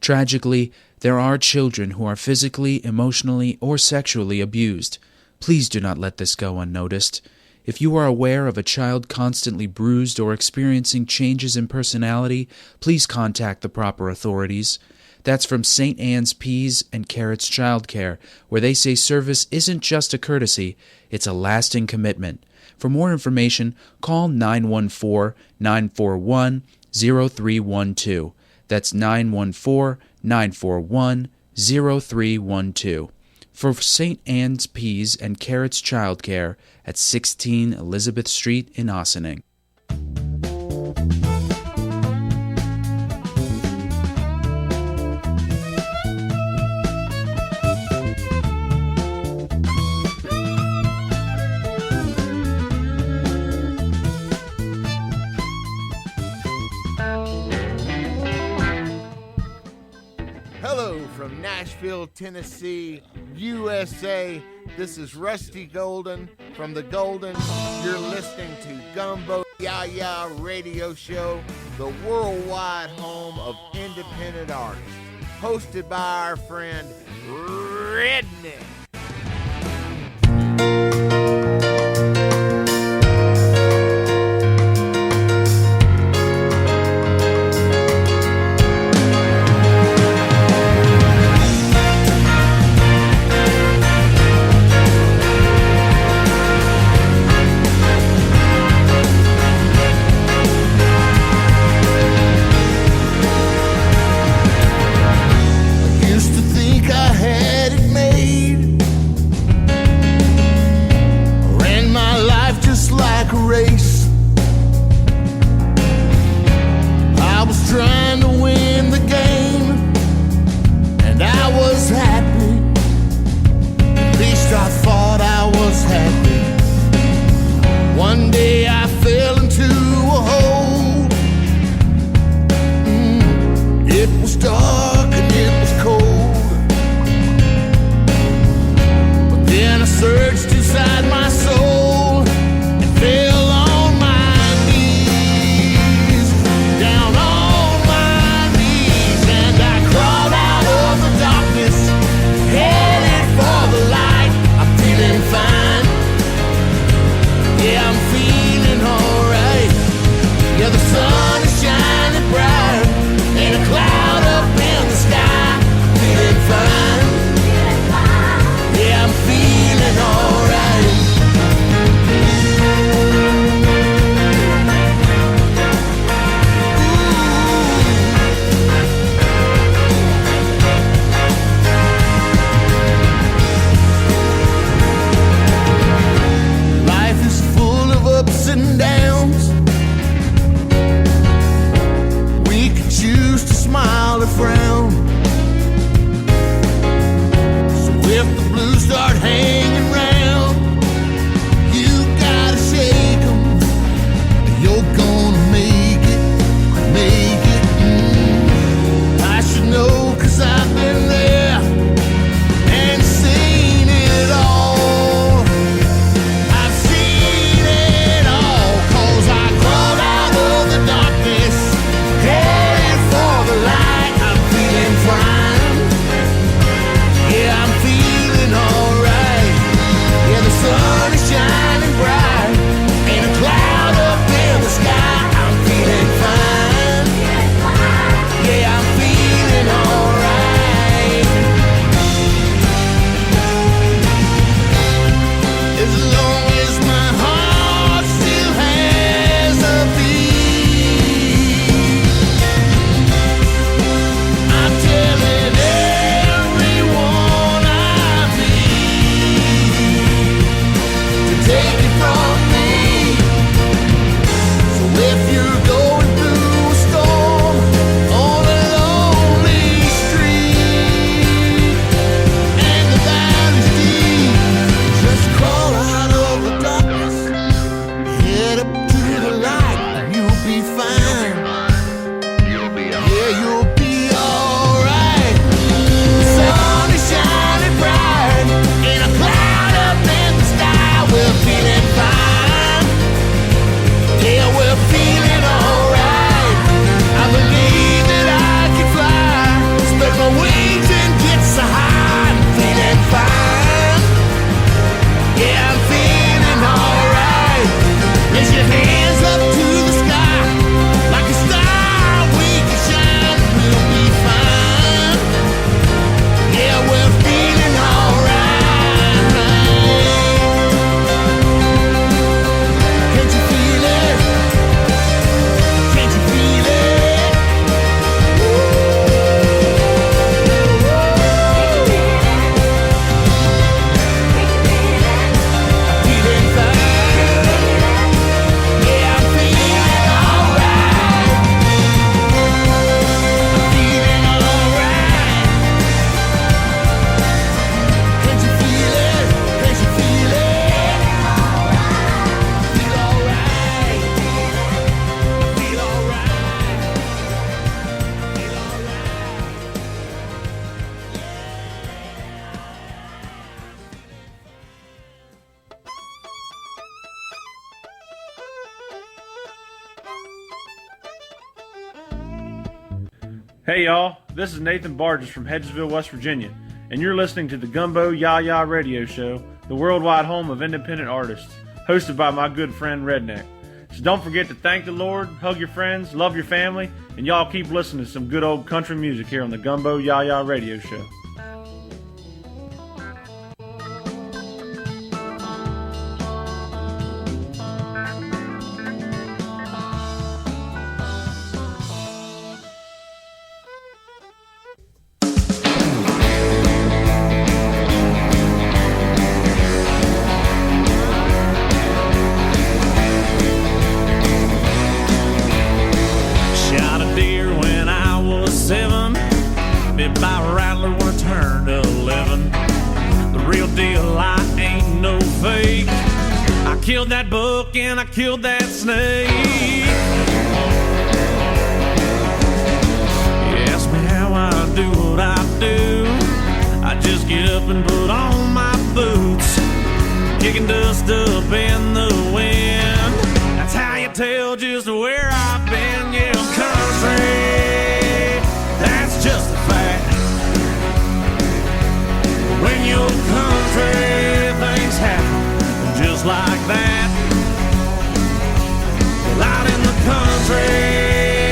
Tragically, there are children who are physically, emotionally, or sexually abused. Please do not let this go unnoticed. If you are aware of a child constantly bruised or experiencing changes in personality, please contact the proper authorities. That's from St. Anne's Peas and Carrots Childcare, where they say service isn't just a courtesy, it's a lasting commitment. For more information, call 914-941-0312. That's 914-941-0312. For St. Anne's Peas and Carrots Childcare at 16 Elizabeth Street in Ossining. Hello from Nashville, Tennessee, USA. This is Rusty Golden from the Goldens. You're listening to Gumbo YaYa Radio Show, the worldwide home of independent artists, hosted by our friend Redneck. Used to think I had it Hey y'all, this is Nathan Barges from Hedgesville, West Virginia, and you're listening to the Gumbo YaYa Radio Show, the worldwide home of independent artists, hosted by my good friend Redneck. So don't forget to thank the Lord, hug your friends, love your family, and y'all keep listening to some good old country music here on the Gumbo YaYa Radio Show. That buck and I killed that snake. You ask me how I do what I do. I just get up and put on my boots, kicking dust up in the wind. That's how you tell just where I've been. Yeah, I'm country, that's just a fact. When you're country, things happen just like that. Out in the country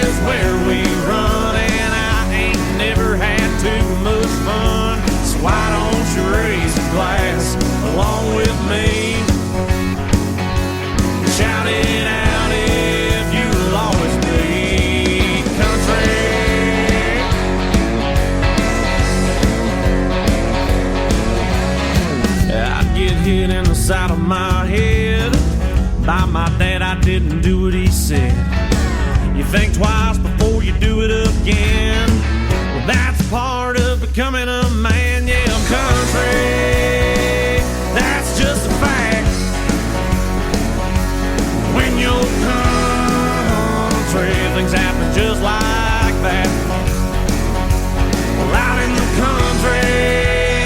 is where we run, and I ain't never had too much fun. So why don't you raise a glass along with me? Shout it out if you'll always be country. I'd get hit in the side of my head by my dad, I didn't do what he said. You think twice before you do it again. Well, that's part of becoming a man. Yeah, I'm country, that's just a fact. When you're country, things happen just like that. Well, out in the country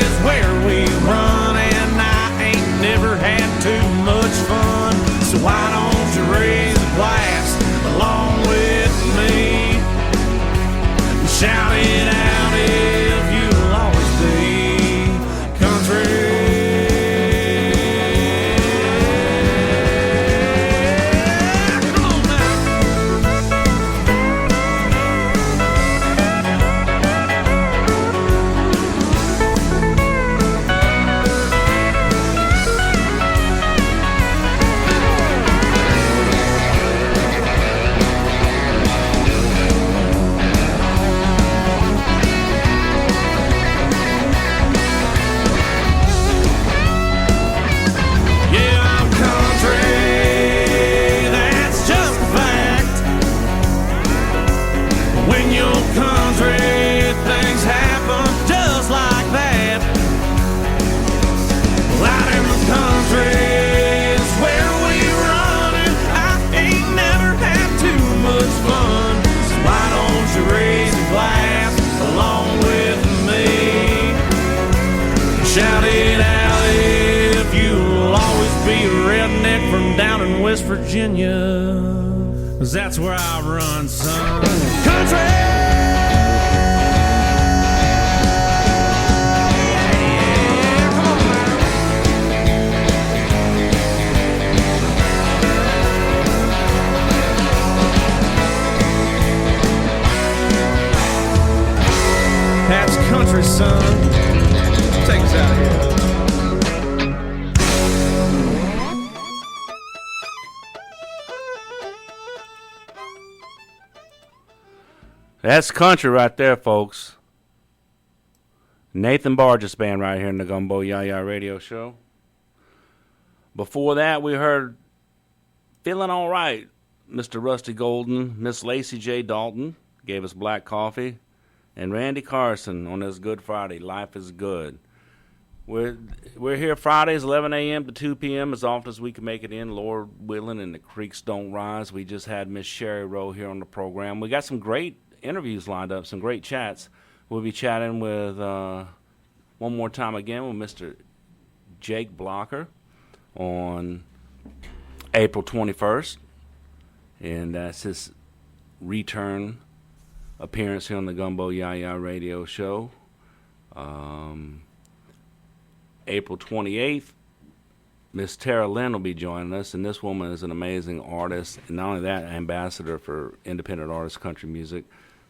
is where we run, and I ain't never had too much fun. So why don't you raise a glass along with me? Shout it out if you'll always be country. Come on West Virginia, 'cause that's where I run, son. Country! Yeah, come on now. That's country, son. Take us out of here. That's country right there, folks. Nathan Barges Band right here in the Gumbo YaYa Radio Show. Before that, we heard Feeling All Right, Mr. Rusty Golden, Miss Lacey J. Dalton gave us Black Coffee, and Randy Carson on this Good Friday, Life is Good. We're here Fridays, 11 a.m. to 2 p.m. as often as we can make it in, Lord willing, and the creeks don't rise. We just had Miss Sherry Rowe here on the program. We got some great interviews lined up, some great chats. We'll be chatting with, one more time again, with Mr. Jake Blocker on April 21st. And that's his return appearance here on the Gumbo YaYa Radio Show. April 28th, Miss Tara Lynn will be joining us, and this woman is an amazing artist, and not only that, ambassador for independent artist country music.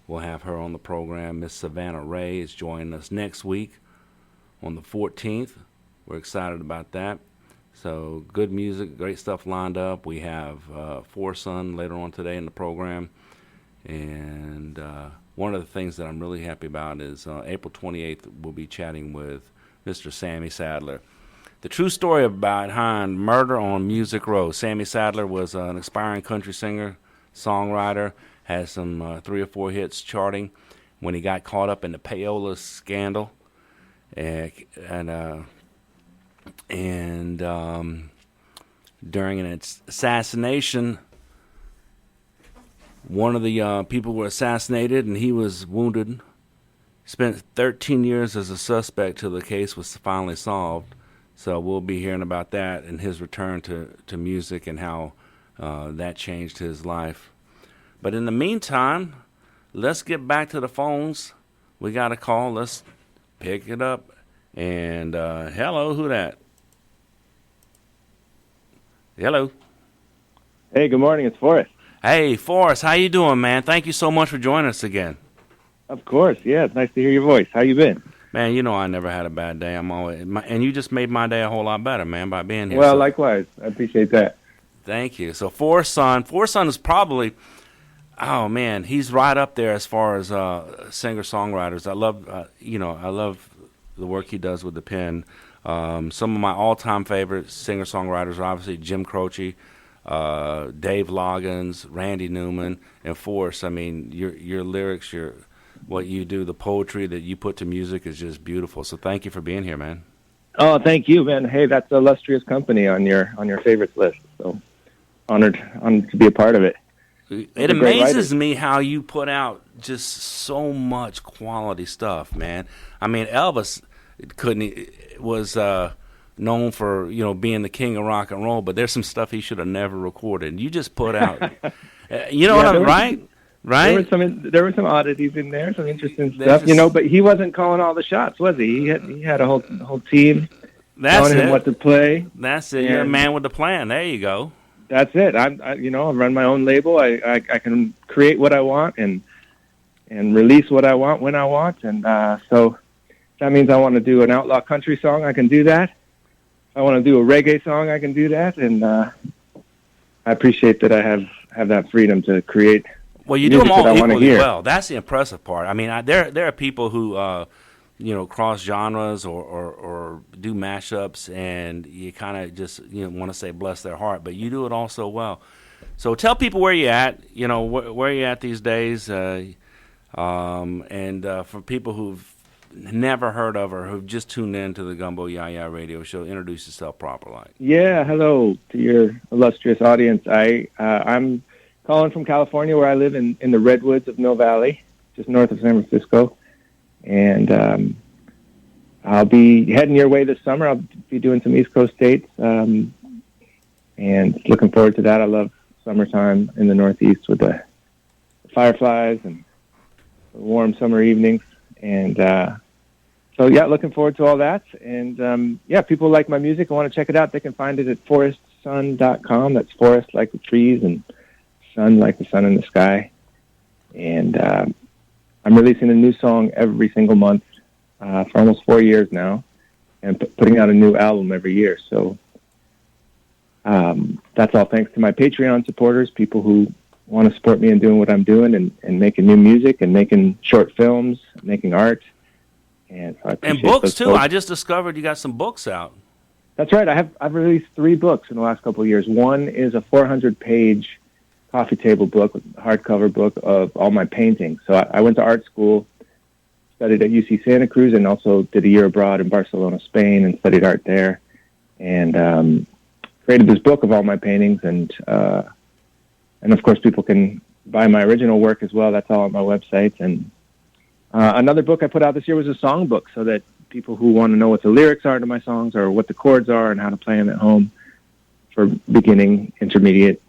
We'll have her on the program. Miss Savannah Ray is joining us next week on the 14th. We're excited about that. So good music, great stuff lined up. We have Four Son later on today in the program. And one of the things that I'm really happy about is April 28th, we'll be chatting with Mr. Sammy Sadler. The true story behind Murder on Music Row. Sammy Sadler was an aspiring country singer, songwriter, had some 3 or 4 hits charting when he got caught up in the payola scandal. And during an assassination, one of the people were assassinated, and he was wounded. Spent 13 years as a suspect till the case was finally solved. So we'll be hearing about that and his return to music and how that changed his life. But in the meantime, let's get back to the phones. We got a call. Let's pick it up. And hello, who that? Hello. Hey, good morning. It's Forrest. Hey, Forrest, how you doing, man? Thank you so much for joining us again. Of course, yeah. It's nice to hear your voice. How you been? Man, you know I never had a bad day. And you just made my day a whole lot better, man, by being here. Well, likewise. I appreciate that. Thank you. So Four Son is probably, oh man, he's right up there as far as singer-songwriters. I love the work he does with the pen. Some of my all-time favorite singer-songwriters are obviously Jim Croce, Dave Loggins, Randy Newman, and Forrest. I mean, your lyrics, what you do, the poetry that you put to music is just beautiful. So thank you for being here, man. Oh, thank you, man. Hey, that's illustrious company on your favorites list. So honored to be a part of it. It amazes me how you put out just so much quality stuff, man. I mean, Elvis was known for being the king of rock and roll, but there's some stuff he should have never recorded. You just put out, right? Right. There were some oddities in there, some interesting stuff, But he wasn't calling all the shots, was he? He had a whole team telling him what to play. That's it. You're a man with a plan. There you go. That's it. I run my own label. I can create what I want and release what I want when I want, and so that means I want to do an outlaw country song. I can do that. If I want to do a reggae song, I can do that, and I appreciate that I have that freedom to create. Well, you do them all equally well. That's the impressive part. I mean, there are people who cross genres or do mashups, and you kind of just want to say bless their heart, but you do it all so well. So tell people where you're at. Where you're at these days, and for people who've never heard of or who've just tuned in to the Gumbo YaYa Radio Show, introduce yourself proper. Yeah, hello to your illustrious audience. I'm calling from California, where I live in the Redwoods of Mill Valley, just north of San Francisco. And I'll be heading your way this summer. I'll be doing some East Coast states, and looking forward to that. I love summertime in the Northeast with the fireflies and the warm summer evenings. And so, yeah, looking forward to all that. And, people like my music and want to check it out. They can find it at forestsun.com. That's forest like the trees and sun like the sun in the sky. And I'm releasing a new song every single month for almost 4 years now, and putting out a new album every year. So that's all thanks to my Patreon supporters, people who want to support me in doing what I'm doing and making new music and making short films, making art. And so I appreciate books, too. Folks. I just discovered you got some books out. That's right. I've released 3 books in the last couple of years. One is a 400-page coffee table book, hardcover book of all my paintings. So I went to art school, studied at UC Santa Cruz, and also did a year abroad in Barcelona, Spain, and studied art there. And created this book of all my paintings, and of course people can buy my original work as well. That's all on my website. And another book I put out this year was a song book, so that people who want to know what the lyrics are to my songs or what the chords are and how to play them at home for beginning, intermediate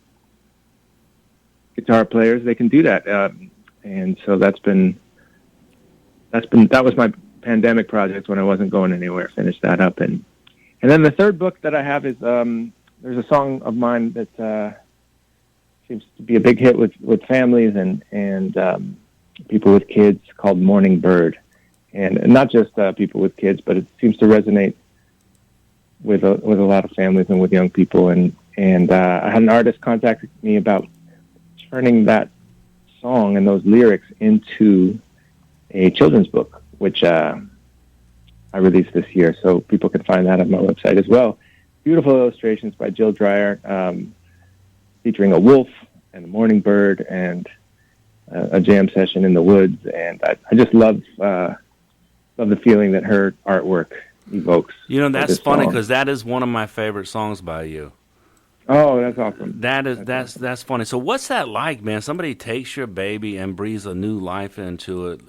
guitar players, they can do that. and so that was my pandemic project when I wasn't going anywhere. Finished that up, and then the third book that I have is there's a song of mine that seems to be a big hit with families and people with kids, called Morning Bird, and not just people with kids, but it seems to resonate with a lot of families and with young people. And I had an artist contact me about turning that song and those lyrics into a children's book, which I released this year, so people can find that on my website as well. Beautiful illustrations by Jill Dreyer, featuring a wolf and a morning bird and a jam session in the woods, and I just love the feeling that her artwork evokes. You know, that's funny because that is one of my favorite songs by you. Oh, that's awesome. That's funny. So what's that like, man? Somebody takes your baby and breathes a new life into it,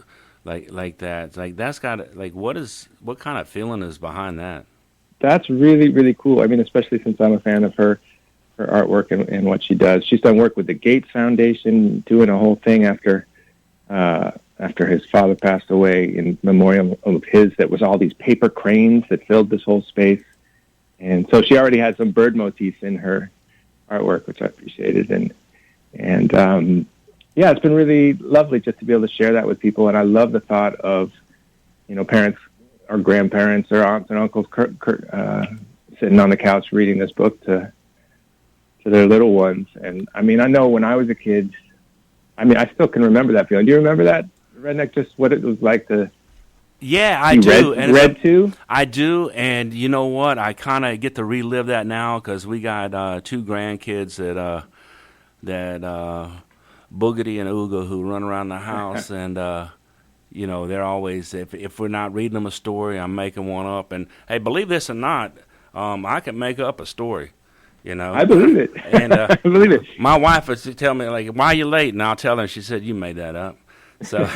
like that. Like that's got what kind of feeling is behind that? That's really, really cool. I mean, especially since I'm a fan of her artwork and what she does. She's done work with the Gates Foundation, doing a whole thing after his father passed away, in memoriam of his, that was all these paper cranes that filled this whole space. And so she already had some bird motifs in her artwork, which I appreciated. And yeah, it's been really lovely just to be able to share that with people. And I love the thought of, parents or grandparents or aunts and uncles sitting on the couch reading this book to their little ones. And I mean, I know when I was a kid, I still can remember that feeling. Do you remember that, Redneck, just what it was like to... Yeah, I do. Read to? I do, and you know what? I kind of get to relive that now because we got two grandkids that Boogity and Ooga, who run around the house, and they're always, if we're not reading them a story, I'm making one up. And hey, believe this or not, I can make up a story. I believe it. And I believe it. My wife would tell me, like, "Why are you late?" And I'll tell her. And she said, "You made that up." So,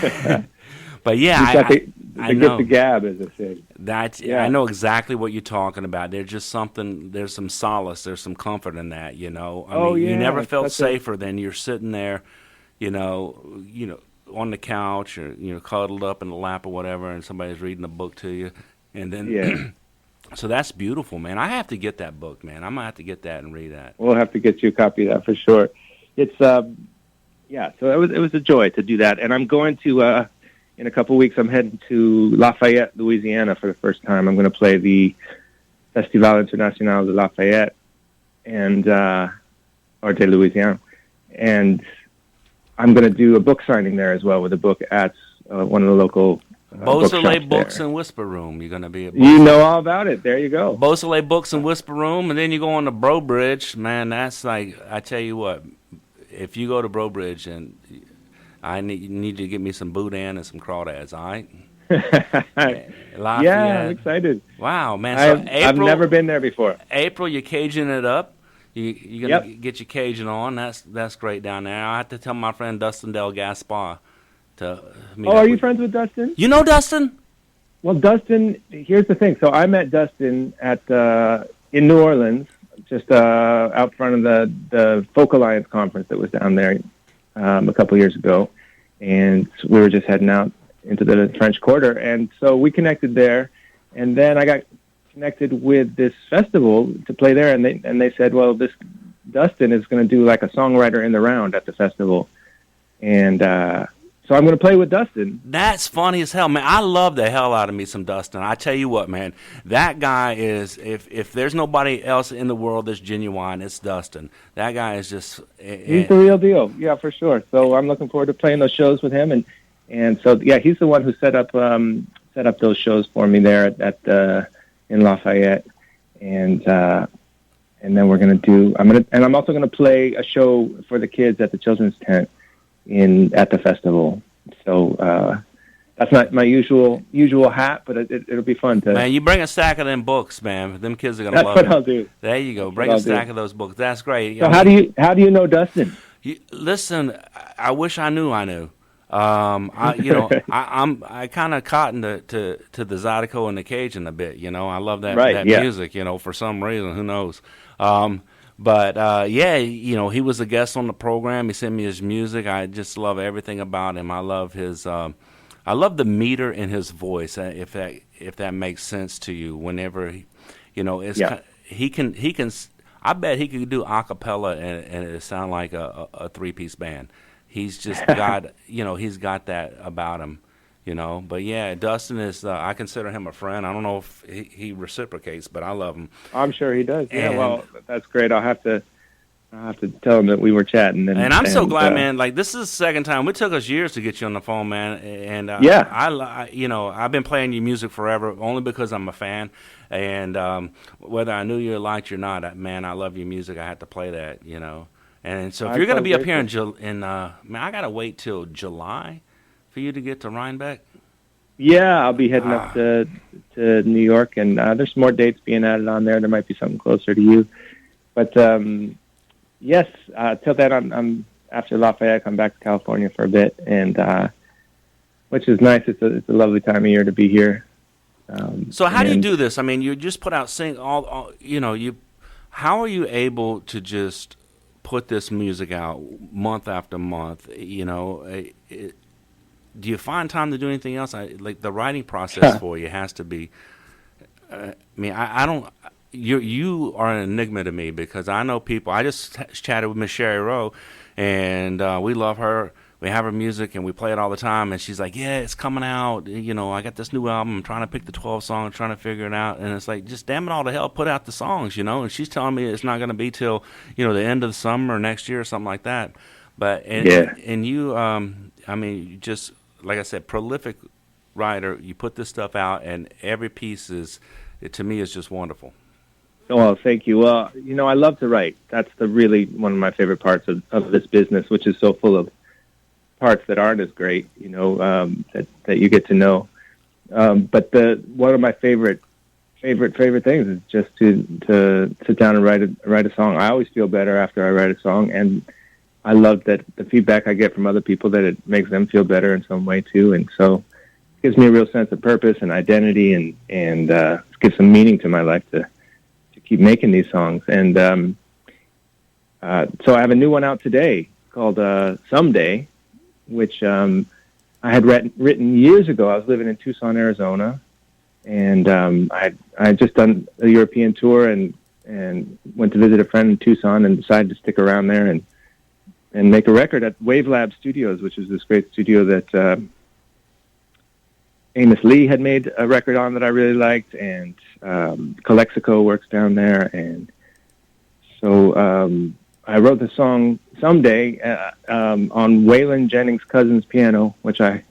but yeah, I know the gab, as I say. I know exactly what you're talking about. There's just there's some solace, there's some comfort in that. You never felt safer than you're sitting there, on the couch or cuddled up in the lap or whatever, and somebody's reading a book to you, and then. So that's beautiful, man. I have to get that book, man. I'm gonna have to get that and read that. We'll have to get you a copy of that for sure. It's So it was a joy to do that, and I'm going to in a couple of weeks. I'm heading to Lafayette, Louisiana for the first time. I'm going to play the Festival International de Lafayette or de Louisiana, and I'm going to do a book signing there as well with a book at one of the local. Beausoleil Books and Whisper Room. You're going to be at You know all about it. There you go. Beausoleil Books and Whisper Room, and then you go on to Bro Bridge. Man, that's like, I tell you what, if you go to Bro Bridge, and I need you to get me some boudin and some crawdads, all right? Yeah, I'm excited. Wow, man. So I've never been there before. April, you're caging it up. You're going to get your Cajun on. That's great down there. I have to tell my friend Dustin Del Gaspar. Are you friends with Dustin? You know Dustin? Well, Dustin, here's the thing. So I met Dustin in New Orleans, just out front of the Folk Alliance conference that was down there a couple years ago. And we were just heading out into the French Quarter. And so we connected there. And then I got connected with this festival to play there. And they said, well, this Dustin is going to do like a songwriter in the round at the festival. And so I'm going to play with Dustin. That's funny as hell, man. I love the hell out of me some Dustin. I tell you what, man, that guy is, if there's nobody else in the world that's genuine, it's Dustin. That guy is just... He's the real deal. Yeah, for sure. So I'm looking forward to playing those shows with him. And so, yeah, he's the one who set up those shows for me there in Lafayette. And then we're going to do... I'm also going to play a show for the kids at the Children's Tent at the festival. So that's not my usual hat, but it'll be fun to... Man, you bring a stack of them books, man. Them kids are going to love them. That's what I'll do. There you go. Bring a stack of those books. That's great. So how do you know Dustin? Listen, I wish I knew. I kind of cotton to the Zydeco and the Cajun a bit. I love that music. For some reason, who knows? But yeah, he was a guest on the program. He sent me his music. I just love everything about him. I love his. I love the meter in his voice. If that makes sense to you. Whenever it's he can. I bet he could do a cappella and it sound like a 3-piece band. He's just got he's got that about him. But yeah, Dustin is. I consider him a friend. I don't know if he reciprocates, but I love him. I'm sure he does. Yeah, well, that's great. I'll have to tell him that we were chatting. And I'm so glad, man. Like, this is the second time. It took us years to get you on the phone, man. And I've been playing your music forever, only because I'm a fan. And whether I knew you or liked you or not, man, I love your music. I had to play that, And so if you're going to be up here man, I got to wait till July for you to get to Rhinebeck? Yeah, Then heading up to New York, and there's more dates being added on there. There might be something closer to you. But, yes, till then, I'm after Lafayette, I come back to California for a bit, and which is nice. It's a lovely time of year to be here. So how do you do this? I mean, you just put out how are you able to just put this music out month after month? Do you find time to do anything else? Like the writing process for you has to be. I don't. You are an enigma to me because I know people. I just chatted with Miss Sherry Rowe, and we love her. We have her music and we play it all the time. And she's like, "Yeah, it's coming out. I got this new album. I'm trying to pick the 12 songs, trying to figure it out." And it's like, just damn it all to hell, put out the songs, And she's telling me it's not going to be till the end of the summer or next year or something like that. But and you, just. Like I said, prolific writer. You put this stuff out, and every piece to me, is just wonderful. Well, thank you. Well, I love to write. That's really one of my favorite parts of this business, which is so full of parts that aren't as great, that you get to know. But one of my favorite things is just to sit down and write a song. I always feel better after I write a song, and I love that the feedback I get from other people, that it makes them feel better in some way too. And so it gives me a real sense of purpose and identity and gives some meaning to my life to keep making these songs. And so I have a new one out today called Someday, which I had written years ago. I was living in Tucson, Arizona, and I had just done a European tour and went to visit a friend in Tucson and decided to stick around there and make a record at Wavelab Studios, which is this great studio that Amos Lee had made a record on that I really liked, and Calexico works down there. And so I wrote the song Someday on Waylon Jennings' cousin's piano, which my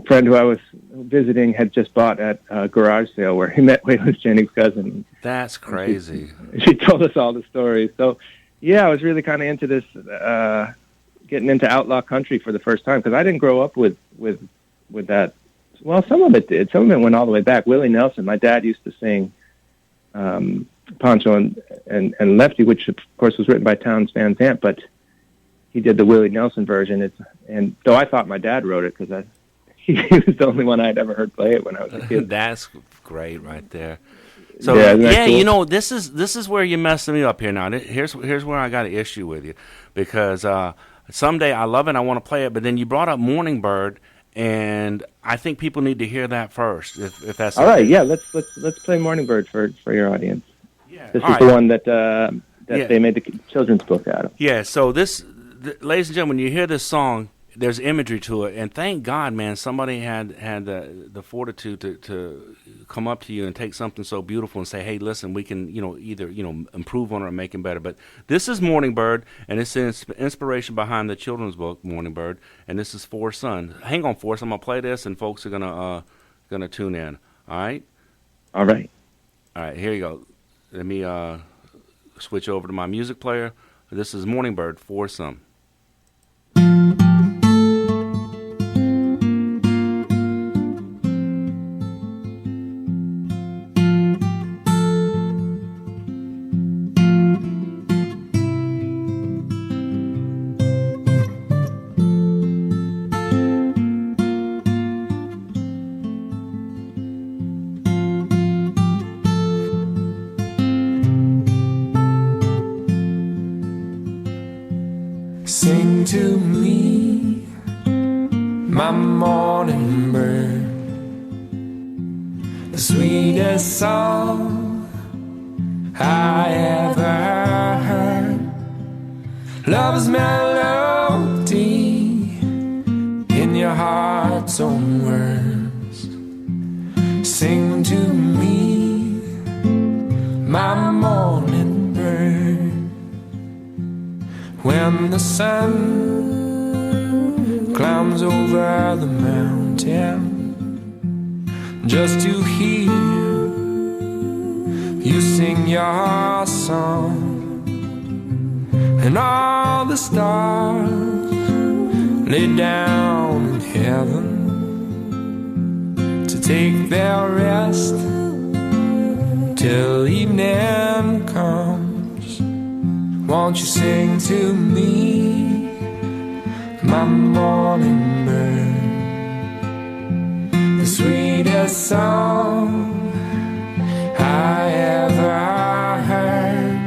friend who I was visiting had just bought at a garage sale where he met Waylon Jennings' cousin. That's crazy. She told us all the stories. So, yeah, I was really kind of into this, getting into outlaw country for the first time, because I didn't grow up with that. Well, some of it did. Some of it went all the way back. Willie Nelson, my dad used to sing Poncho and Lefty, which, of course, was written by Townes Van Zandt, but he did the Willie Nelson version. And though I thought my dad wrote it, because he was the only one I'd ever heard play it when I was a kid. That's great right there. So yeah, cool? This is where you're messing me up here now. Here's where I got an issue with you, because Someday I love it, I want to play it, but then you brought up Morning Bird, and I think people need to hear that first. If that's all right, yeah, let's play Morning Bird for your audience. Yeah, this is the one that they made the children's book out of. Yeah, so ladies and gentlemen, you hear this song. There's imagery to it, and thank God, man, somebody had the fortitude to come up to you and take something so beautiful and say, "Hey, listen, we can, either improve on it or make it better." But this is Morning Bird, and it's the inspiration behind the children's book Morning Bird, and this is Forrest's son. Hang on, Forrest, I'm gonna play this, and folks are gonna tune in. All right. All right. All right. Here you go. Let me switch over to my music player. This is Morning Bird, Forrest's son. Sing to me, my morning bird, the sweetest song I ever heard. Love's melody in your heart's own words. Sing to me, my morning bird. When the sun climbs over the mountain, just to hear you sing your song, and all the stars lay down in heaven to take their rest till evening comes. Won't you sing to me, my morning bird, the sweetest song I ever heard.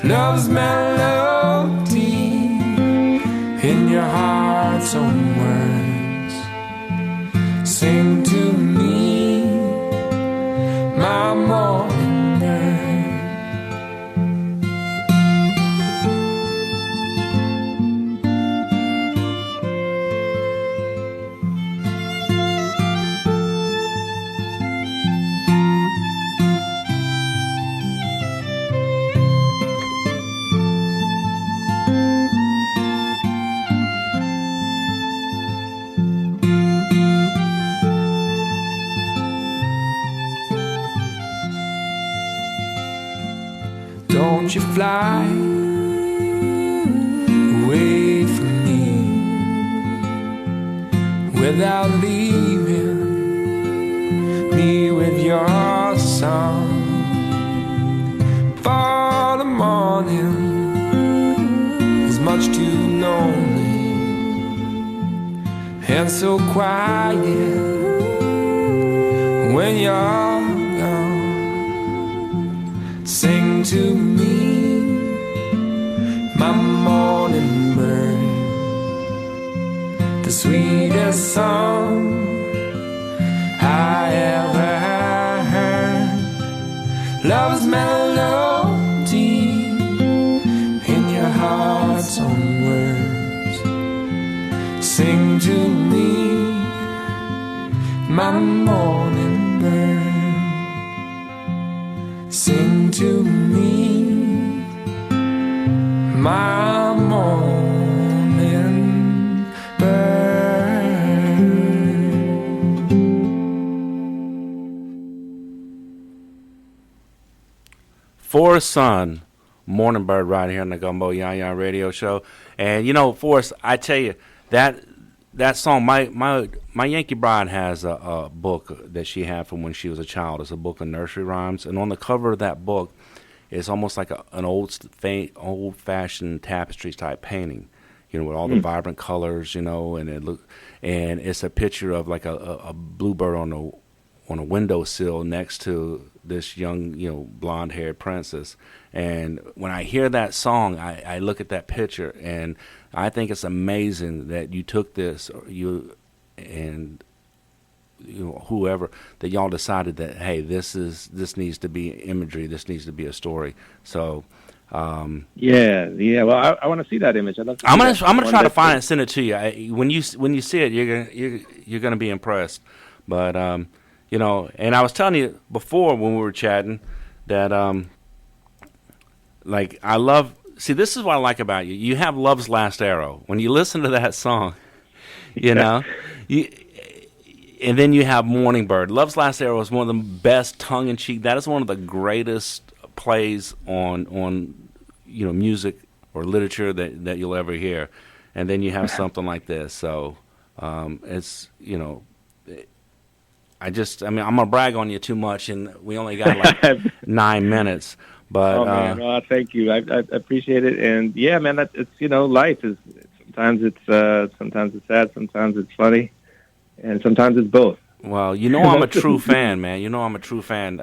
Love's melody in your heart's own words. Sing to me, my morning bird. Don't you fly away from me without leaving me with your song. For the morning is much too lonely and so quiet when you're gone. Sing to me, my morning bird, the sweetest song I ever heard. Love's melody in your heart's own words. Sing to me, my morning bird. Sing to me, my morning bird. Forrest Son, Morning Bird, right here on the Gumbo YaYa Radio Show. And you know, Forrest, I tell you that song, my Yankee Bride has a book that she had from when she was a child. It's a book of nursery rhymes, and on the cover of that book, it's almost like an old-fashioned tapestry type painting, you know, with all the vibrant colors, you know, and it's a picture of like a bluebird on a windowsill next to this young, you know, blonde-haired princess. And when I hear that song, I look at that picture, and I think it's amazing that you took this, whoever, that y'all decided that, hey, this needs to be imagery, this needs to be a story. So yeah. Well, I want to see that image. I'm gonna try to find it and send it to you. When you see it, you're gonna be impressed. But you know, and I was telling you before when we were chatting that like I love. See, this is what I like about you. You have Love's Last Arrow. When you listen to that song, you know, and then you have Morning Bird. Love's Last Arrow is one of the best tongue-in-cheek. That is one of the greatest plays on you know, music or literature that you'll ever hear. And then you have something like this. So it's, you know, I'm going to brag on you too much, and we only got like 9 minutes. But man, well, thank you. I appreciate it. And yeah, man, it's, you know, life is sometimes it's sad, sometimes it's funny, and sometimes it's both. Well, you know, I'm a true fan, man. You know, I'm a true fan.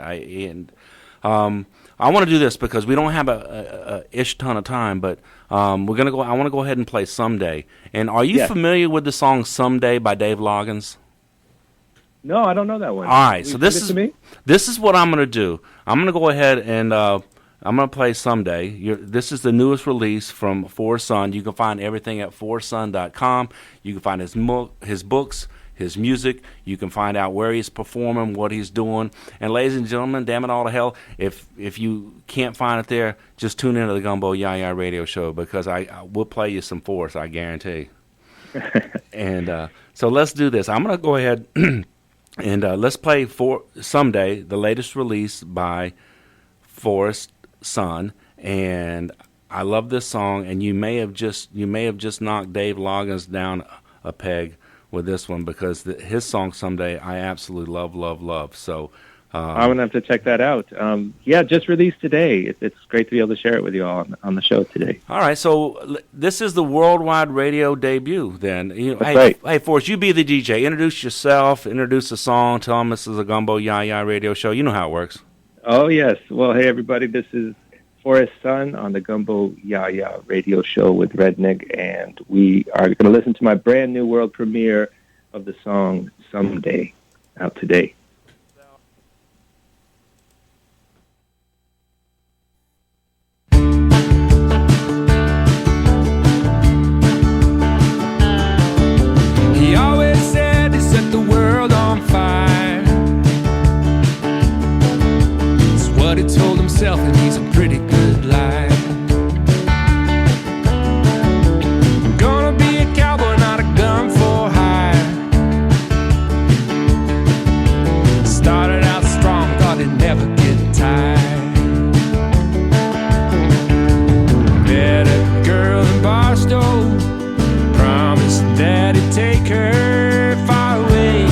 I want to do this because we don't have a ish ton of time, but we're gonna go. I want to go ahead and play "Someday." And are you familiar with the song "Someday" by Dave Loggins? No, I don't know that one. All right, so this is what I'm gonna do. I'm gonna go ahead and I'm gonna play "Someday." This is the newest release from Forrest Son. You can find everything at forrestson.com. You can find his books, his music. You can find out where he's performing, what he's doing. And ladies and gentlemen, damn it all to hell, if you can't find it there, just tune into the Gumbo YaYa Radio Show, because I will play you some Forrest, I guarantee. And so let's do this. I'm going to go ahead and let's play "Someday," the latest release by Forrest Son. And I love this song, and you may have just knocked Dave Loggins down a peg with this one, because his song "Someday" I absolutely love. So I'm gonna have to check that out. Just released today. It's great to be able to share it with you all on the show today. All right, so this is the worldwide radio debut. Then That's right. Hey, Forrest, you be the DJ. Introduce yourself. Introduce the song. Tell them this is a Gumbo YaYa Radio Show. You know how it works. Oh yes. Well, hey everybody, this is Forrest Son on the Gumbo YaYa Radio Show with Redneck, and we are going to listen to my brand new world premiere of the song "Someday," out today. He always said he set the world on fire. It's what he told himself, and he's a pretty good liar. I'm gonna be a cowboy, not a gun for hire. Started out strong, thought he'd never get tired. Met a girl in Barstow, promised that he'd take her far away.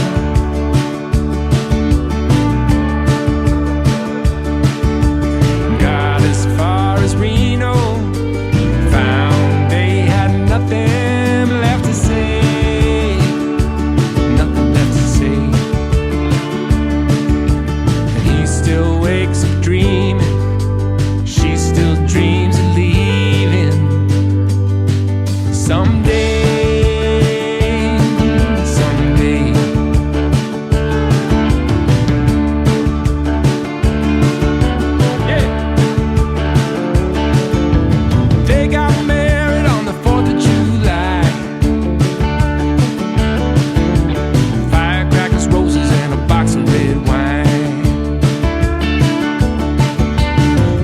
Got as far as Reno, found they had nothing left to say. Nothing left to say. And he still wakes up dreaming, she still dreams of leaving. Someday, someday. Yeah. They got married on the 4th of July. Firecrackers, roses, and a box of red wine.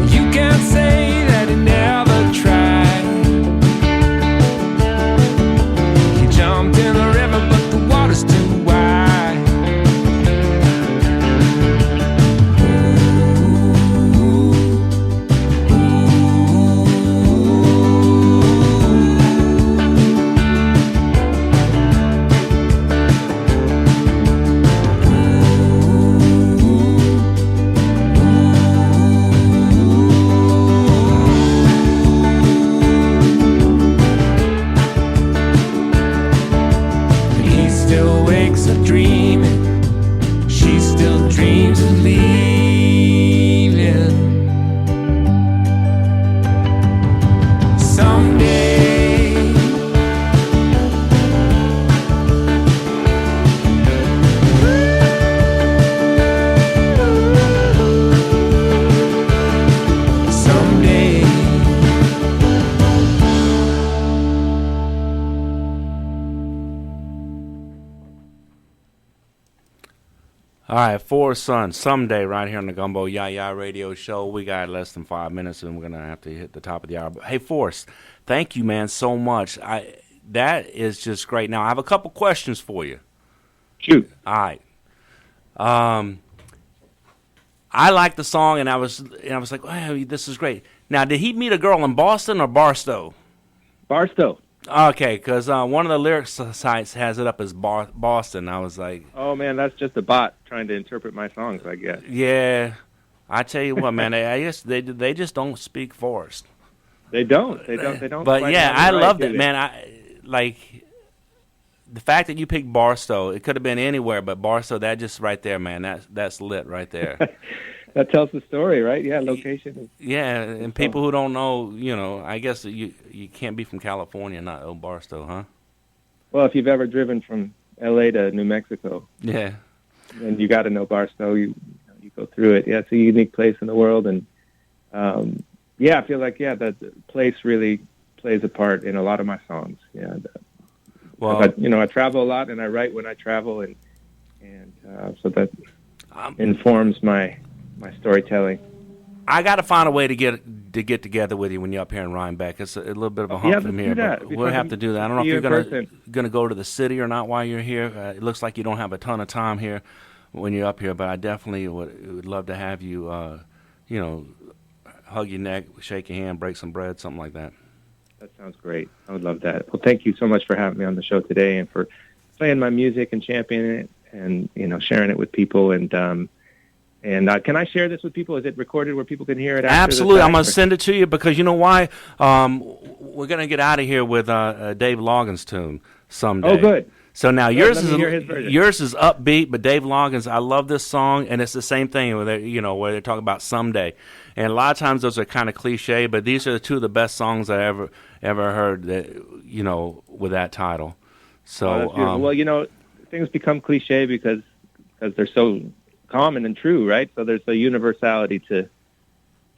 You can't say that he never tried. He jumped in the river, but the water's too wide. He still wakes up dreaming, she still dreams of leaving. Someday, someday. All right, Forrest Son, "Someday," right here on the Gumbo YaYa Radio Show. We got less than 5 minutes, and we're gonna have to hit the top of the hour. But hey, Forrest, thank you, man, so much. That is just great. Now I have a couple questions for you. Shoot. All right. I like the song, and I was like, "Wow, this is great." Now, did he meet a girl in Boston or Barstow? Barstow. Okay, because one of the lyrics sites has it up as Boston. I was like, Oh man, that's just a bot trying to interpret my songs, I guess. yeah. I tell you what, man, I guess they just don't speak Forrest. They don't. They don't. But quite yeah, have it I right, loved do it, they? man. the fact that you picked Barstow, it could have been anywhere, but Barstow, that just right there, man, that's lit right there. That tells the story, right? Yeah, location. Yeah, and people who don't know, I guess you can't be from California and not know Barstow, huh? Well, if you've ever driven from L.A. to New Mexico, yeah, then you got to know Barstow. You go through it. Yeah, it's a unique place in the world, and I feel like that place really plays a part in a lot of my songs. Yeah, well, I travel a lot, and I write when I travel, and so that informs my storytelling. I got to find a way to get together with you when you're up here in Rhinebeck. It's a little bit of a hump from here, but we'll have to do that. I don't know if you're going to go to the city or not while you're here. It looks like you don't have a ton of time here when you're up here, but I definitely would love to have you, hug your neck, shake your hand, break some bread, something like that. That sounds great. I would love that. Well, thank you so much for having me on the show today and for playing my music and championing it and, sharing it with people. And can I share this with people? Is it recorded where people can hear it? Absolutely. I'm going to send it to you because you know why? We're going to get out of here with a Dave Loggins tune someday. Oh, good. So now yours is upbeat, but Dave Loggins, I love this song, and it's the same thing where they talk about someday. And a lot of times those are kind of cliche, but these are two of the best songs I ever heard that with that title. So well, things become cliche because they're so common and true, right? So there's a universality to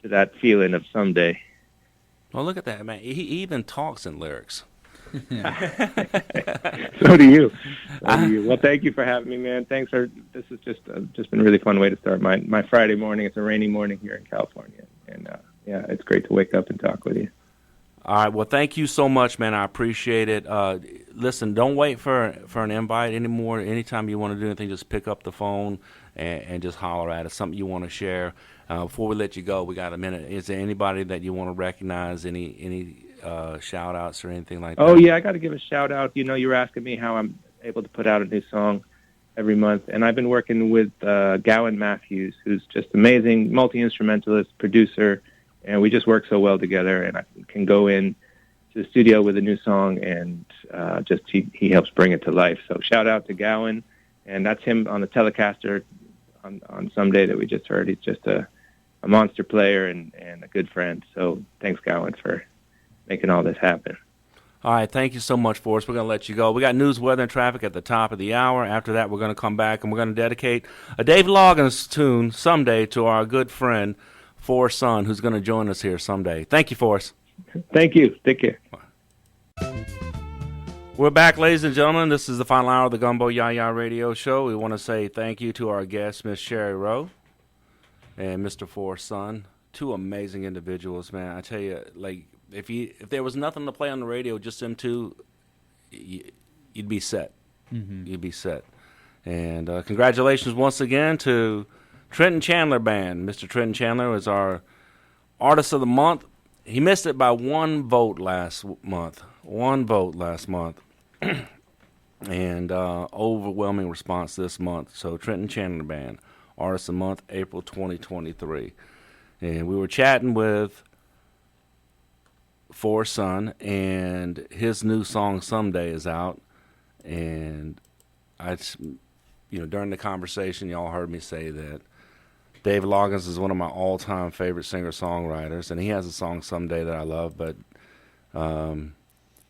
that feeling of someday. Well, look at that, man. He even talks in lyrics. So do you. Well, thank you for having me, man. This is just been a really fun way to start my Friday morning. It's a rainy morning here in California, and it's great to wake up and talk with you. All right. Well, thank you so much, man. I appreciate it. Listen, don't wait for an invite anymore. Anytime you want to do anything, just pick up the phone and just holler at us. Something you want to share. Before we let you go, we got a minute. Is there anybody that you want to recognize? Any shout outs or anything like that? Oh yeah, I got to give a shout out. You were asking me how I'm able to put out a new song every month, and I've been working with Gowan Matthews, who's just amazing multi-instrumentalist, producer, and we just work so well together. And I can go in to the studio with a new song, and he helps bring it to life. So shout out to Gowan, and that's him on the Telecaster on Someday that we just heard. He's just a monster player and a good friend. So thanks, Gowan, for making all this happen. All right, thank you so much, Forrest. We're going to let you go. We got news, weather, and traffic at the top of the hour. After that, we're going to come back, and we're going to dedicate a Dave Loggins tune someday to our good friend, Forrest Sun, who's going to join us here someday. Thank you, Forrest. Thank you. Take care. We're back, ladies and gentlemen. This is the final hour of the Gumbo YaYa Radio Show. We want to say thank you to our guests, Miss Sherry Rowe and Mr. Forrest Sun. Two amazing individuals, man. I tell you, if there was nothing to play on the radio, just them two, you'd be set. Mm-hmm. You'd be set. And congratulations once again to Trenton Chandler Band. Mr. Trenton Chandler is our Artist of the Month. He missed it by one vote last month. And overwhelming response this month. So Trenton Chandler Band, Artist of the Month, April 2023. And we were chatting with Forrest Sun, and his new song Someday is out. And during the conversation, y'all heard me say that Dave Loggins is one of my all-time favorite singer-songwriters, and he has a song Someday that I love, but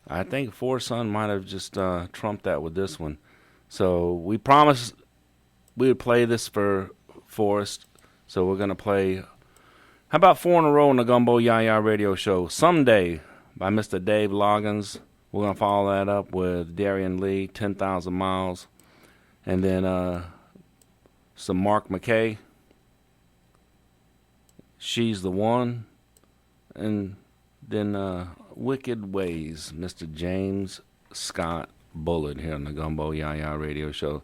I think Forrest Sun might have just trumped that with this one. So we promised we would play this for Forrest, so we're going to play, how about 4 in a row on the Gumbo YaYa Radio Show? Someday by Mr. Dave Loggins. We're going to follow that up with Darian Lee, 10,000 Miles, and then some Mark McKay, She's the One, and then Wicked Ways, Mr. James Scott Bullard here on the Gumbo YaYa Radio Show.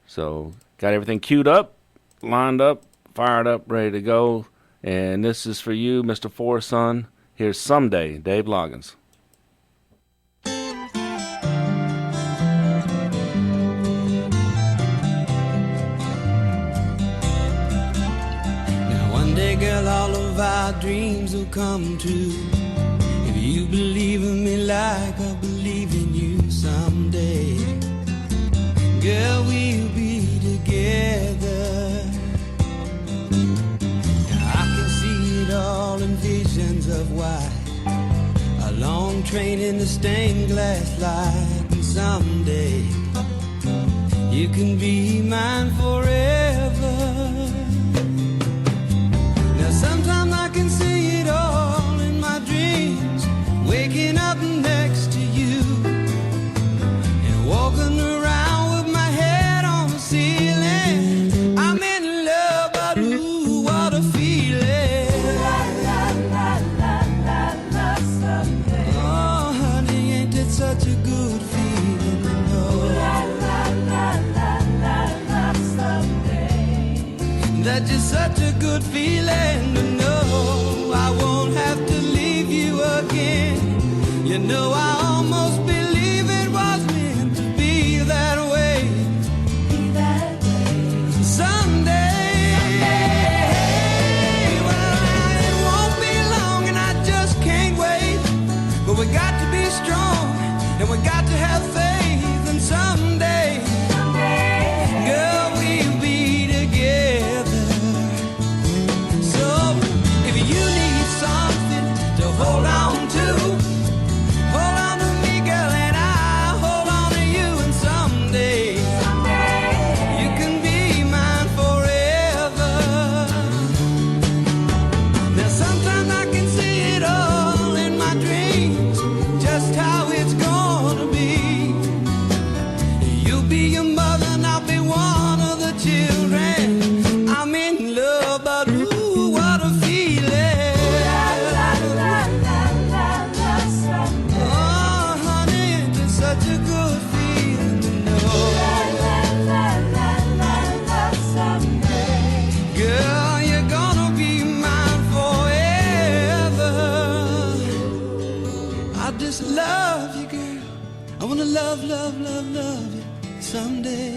So got everything queued up, lined up, fired up, ready to go. And this is for you, Mr. Forrest Sun. Here's Someday, Dave Loggins. Now one day, girl, all of our dreams will come true. If you believe in me like I believe in you someday. Girl, we'll be together. I can see it all in visions of white, a long train in the stained glass light. And someday you can be mine forever. Now sometimes I can see it all in my dreams, waking up next to you and walking around with my head on the ceiling. I'm in love, but ooh, what a feeling. La, la, la, la, la, la, someday. Oh, honey, ain't it such a good feeling to know? La, la, la, la, la, la, someday. That's just such a good feeling to know I won't have to leave you again. You know I almost believe it was meant to be that way. Be that way. Someday. Well, it won't be long and I just can't wait. But we got to be strong and we got to have faith. And someday, girl, we'll be together. So if you need something to hold on to, hold on to me, girl, and I'll hold on to you. And someday, you can be mine forever. Now sometimes I can see it all in my dreams, just how it's gonna be. You'll be your mother and I'll be one of the children. I'm in love, but ooh, what a feeling. Oh, honey, it's such a good feeling to know. Girl, you're gonna be mine forever. I just love you, girl. I wanna love, love, love, love you someday.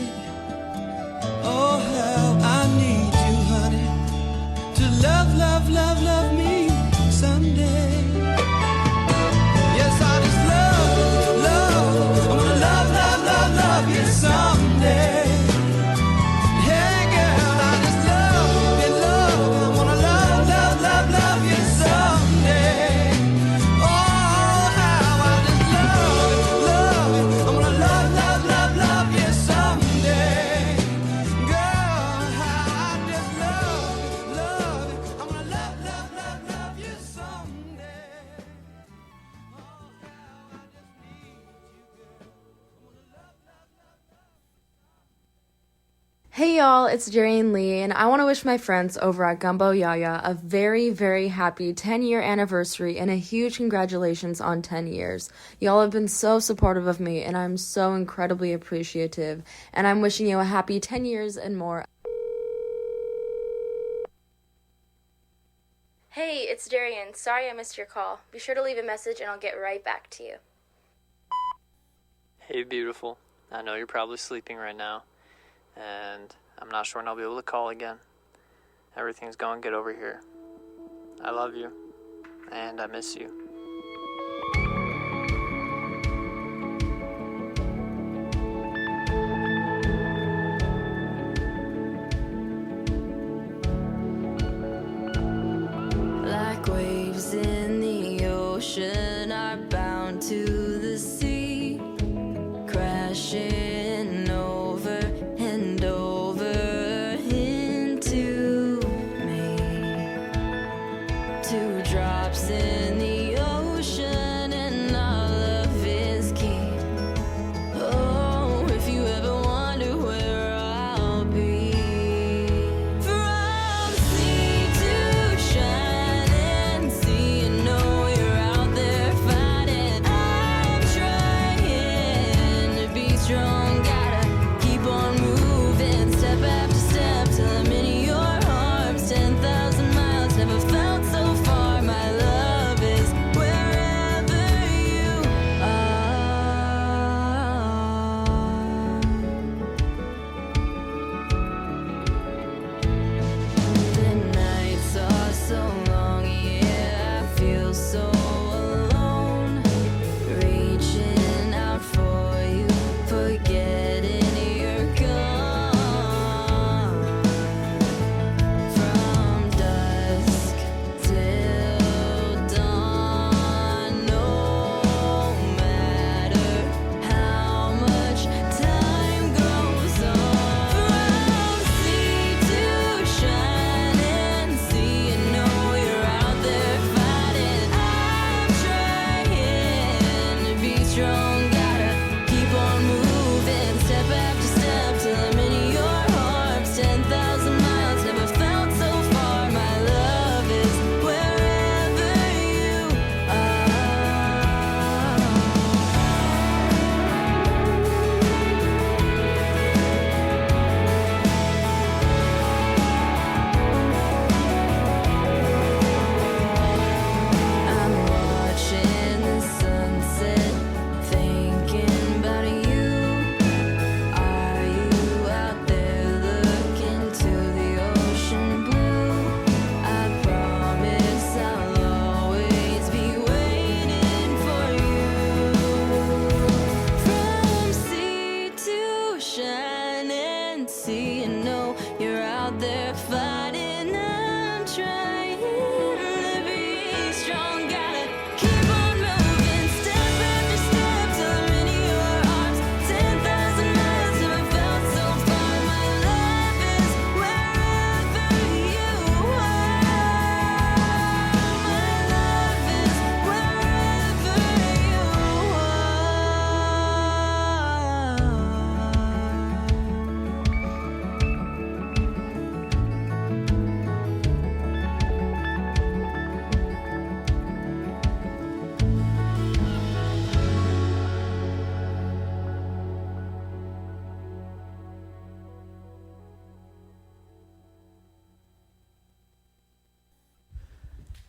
Oh, how I need you, honey, to love, love, love, love me someday. Yes, I just love, love, I wanna love, love, love, love you someday. Hey, girl, I just love you, love, I wanna love, love, love, love you someday. Oh, how I just love, love, I wanna love, love, love, love you someday. Girl, how I just love, love, I wanna love, love, love, love you someday. Hey y'all, it's Jane Lee, and I want to wish my friends over at Gumbo YaYa a very, very happy 10-year anniversary and a huge congratulations on 10 years. Y'all have been so supportive of me, and I'm so incredibly appreciative, and I'm wishing you a happy 10 years and more. Hey, it's Darian. Sorry I missed your call. Be sure to leave a message and I'll get right back to you. Hey, beautiful. I know you're probably sleeping right now, and I'm not sure when I'll be able to call again. Everything's going good over here. I love you, and I miss you. Like waves in the ocean are bound to the sea, crashing over and over into me. Two drops in the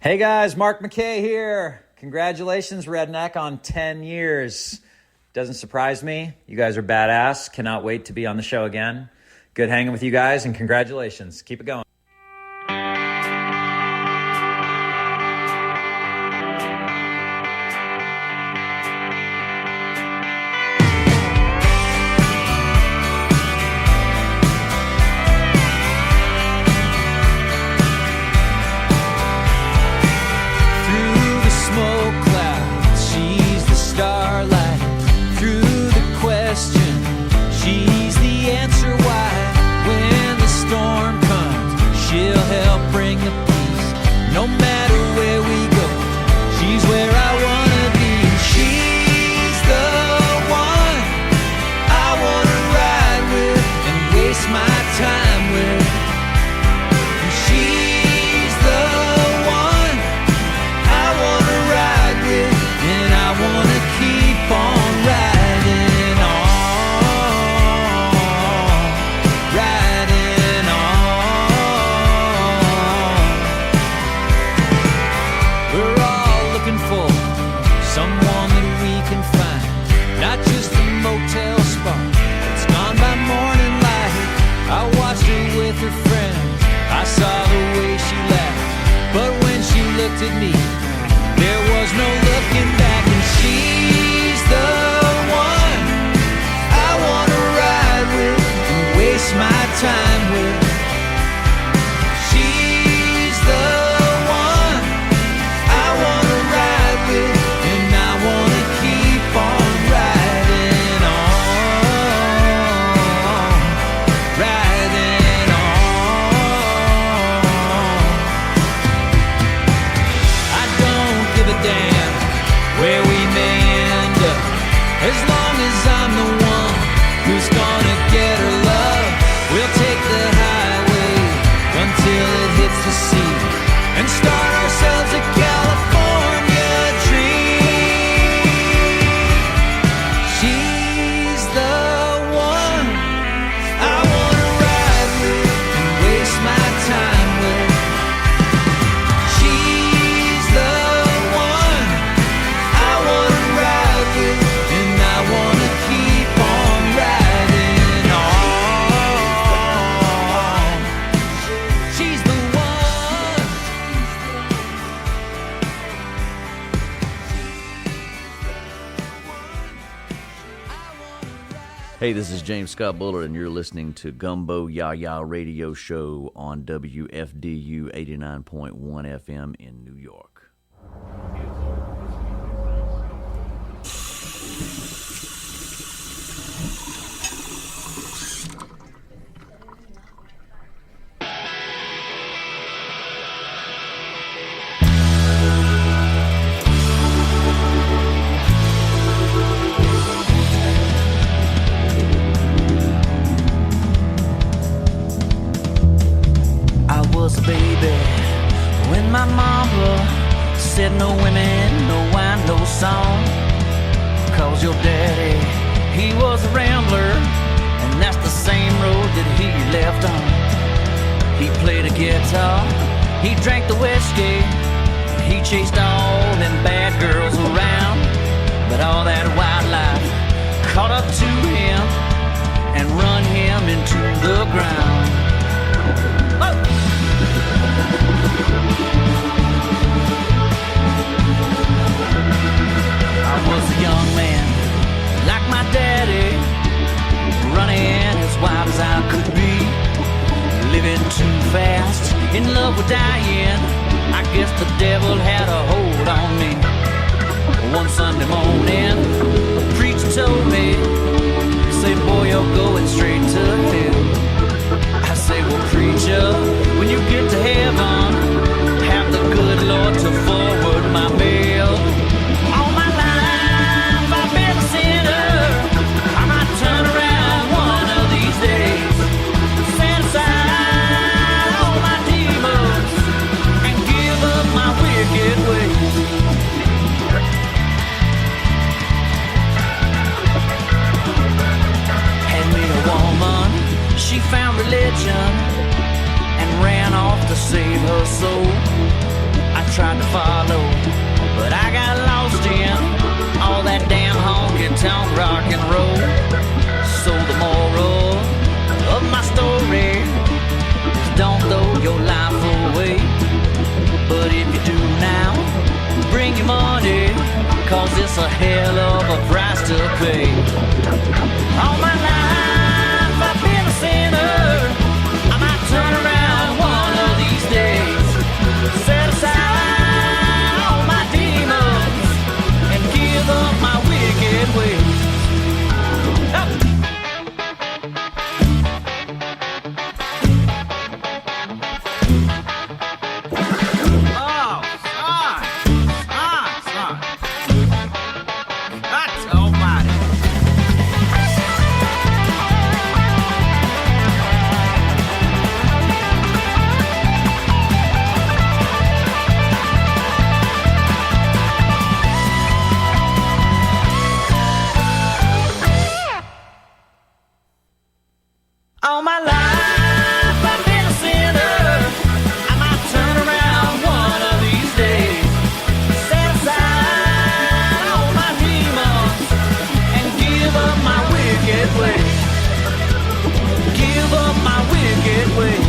Hey guys, Mark McKay here. Congratulations, Redneck, on 10 years. Doesn't surprise me. You guys are badass. Cannot wait to be on the show again. Good hanging with you guys, and congratulations. Keep it going. She's the answer why when the storm comes, she'll help bring the peace. No matter where we go, she's where I wanna be. She's the one I wanna ride with and waste my time with. She's the one I wanna ride with, and I wanna keep on riding on. At me, there was no looking back, and she's the one I wanna ride with and waste my time with. She's the one I wanna ride with, and I wanna keep on riding on, riding on. Damn, where we may end up, as long as I'm the one who's gonna get her love. We'll take the highway until it hits the sea and start ourselves a California dream. She's the one I wanna ride with and waste my time with. She's the Hey, this is James Scott Bullard, and you're listening to Gumbo YaYa Radio Show on WFDU 89.1 FM in New York. Baby, when my mama said no women, no wine, no song, 'cause your daddy, he was a rambler, and that's the same road that he left on. He played a guitar, he drank the whiskey, he chased all them bad girls around, but all that wildlife caught up to him and run him into the ground. Whoa! I was a young man, like my daddy, running as wild as I could be, living too fast, in love with dying. I guess the devil had a hold on me. One Sunday morning, a preacher told me, he said, boy, you're going straight to hell. I say, well, preacher, when you get to heaven, have the good Lord to forward my mail. All my life I've been a sinner. I might turn around one of these days, set aside all my demons and give up my wicked ways. Had me a woman, she found religion and ran off to save her soul. I tried to follow, but I got lost in all that damn honky-tonk rock and roll. So the moral of my story is don't throw your life away. But if you do now, bring your money, cause it's a hell of a price to pay. All my life I've been a sinner. I might turn around one of these days. Set aside all my demons and give up my wicked ways. All my life I've been a sinner. I might turn around one of these days. Set aside all my demons and give up my wicked ways. Give up my wicked ways.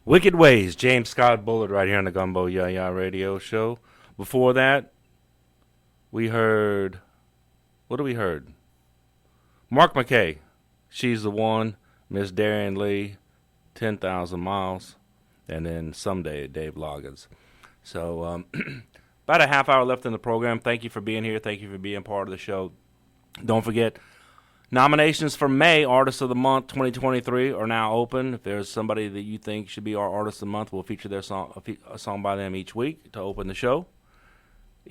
Wicked Ways, James Scott Bullard right here on the Gumbo YaYa Radio Show. Before that, we heard, what did we heard? Mark McKay, She's the One, Miss Darian Lee, 10,000 Miles, and then Someday, Dave Loggins. So about a half hour left in the program. Thank you for being here. Thank you for being part of the show. Don't forget, nominations for May Artist of the Month 2023 are now open. If there's somebody that you think should be our Artist of the Month, we'll feature their song, a song by them each week to open the show.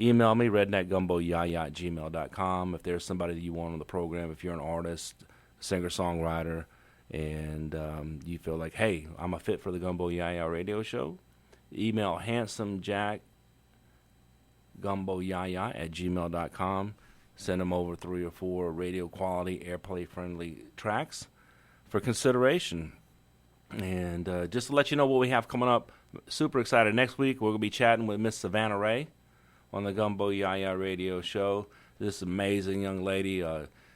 Email me, redneckgumboyaya@gmail.com. If there's somebody that you want on the program, if you're an artist, singer-songwriter, and you feel like, hey, I'm a fit for the Gumbo YaYa Radio Show, email handsomejacggumboyaya@gmail.com. Send them over 3 or 4 radio quality, airplay-friendly tracks for consideration. And just to let you know what we have coming up, super excited. Next week, we're going to be chatting with Miss Savannah Ray on the Gumbo YaYa Radio Show. This amazing young lady,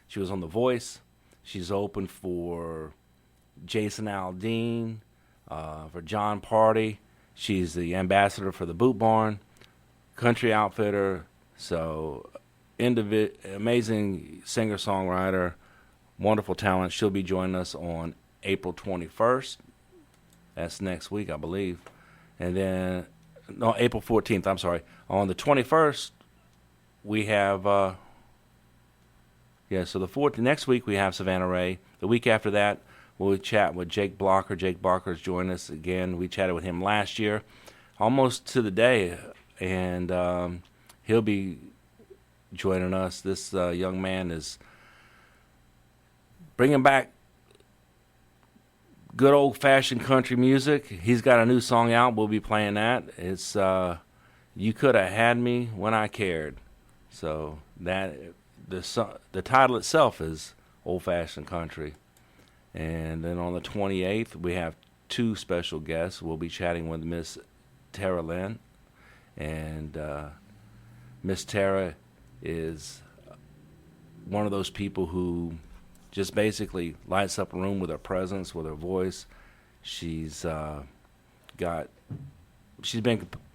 she was on The Voice. She's open for Jason Aldean, for John Party. She's the ambassador for the Boot Barn, country outfitter. So amazing singer-songwriter, wonderful talent. She'll be joining us on April 21st. That's next week, I believe. And then, no, April 14th, I'm sorry. On the 21st, we have, so next week we have Savannah Ray. The week after that, we'll chat with Jake Blocker. Jake Blocker's joining us again. We chatted with him last year, almost to the day, and he'll be joining us. This young man is bringing back good old-fashioned country music. He's got a new song out. We'll be playing that. It's You Could Have Had Me When I Cared. So that the title itself is old-fashioned country. And then on the 28th, we have 2 special guests. We'll be chatting with Miss Tara Lynn. And Miss Tara is one of those people who just basically lights up a room with her presence, with her voice. She's been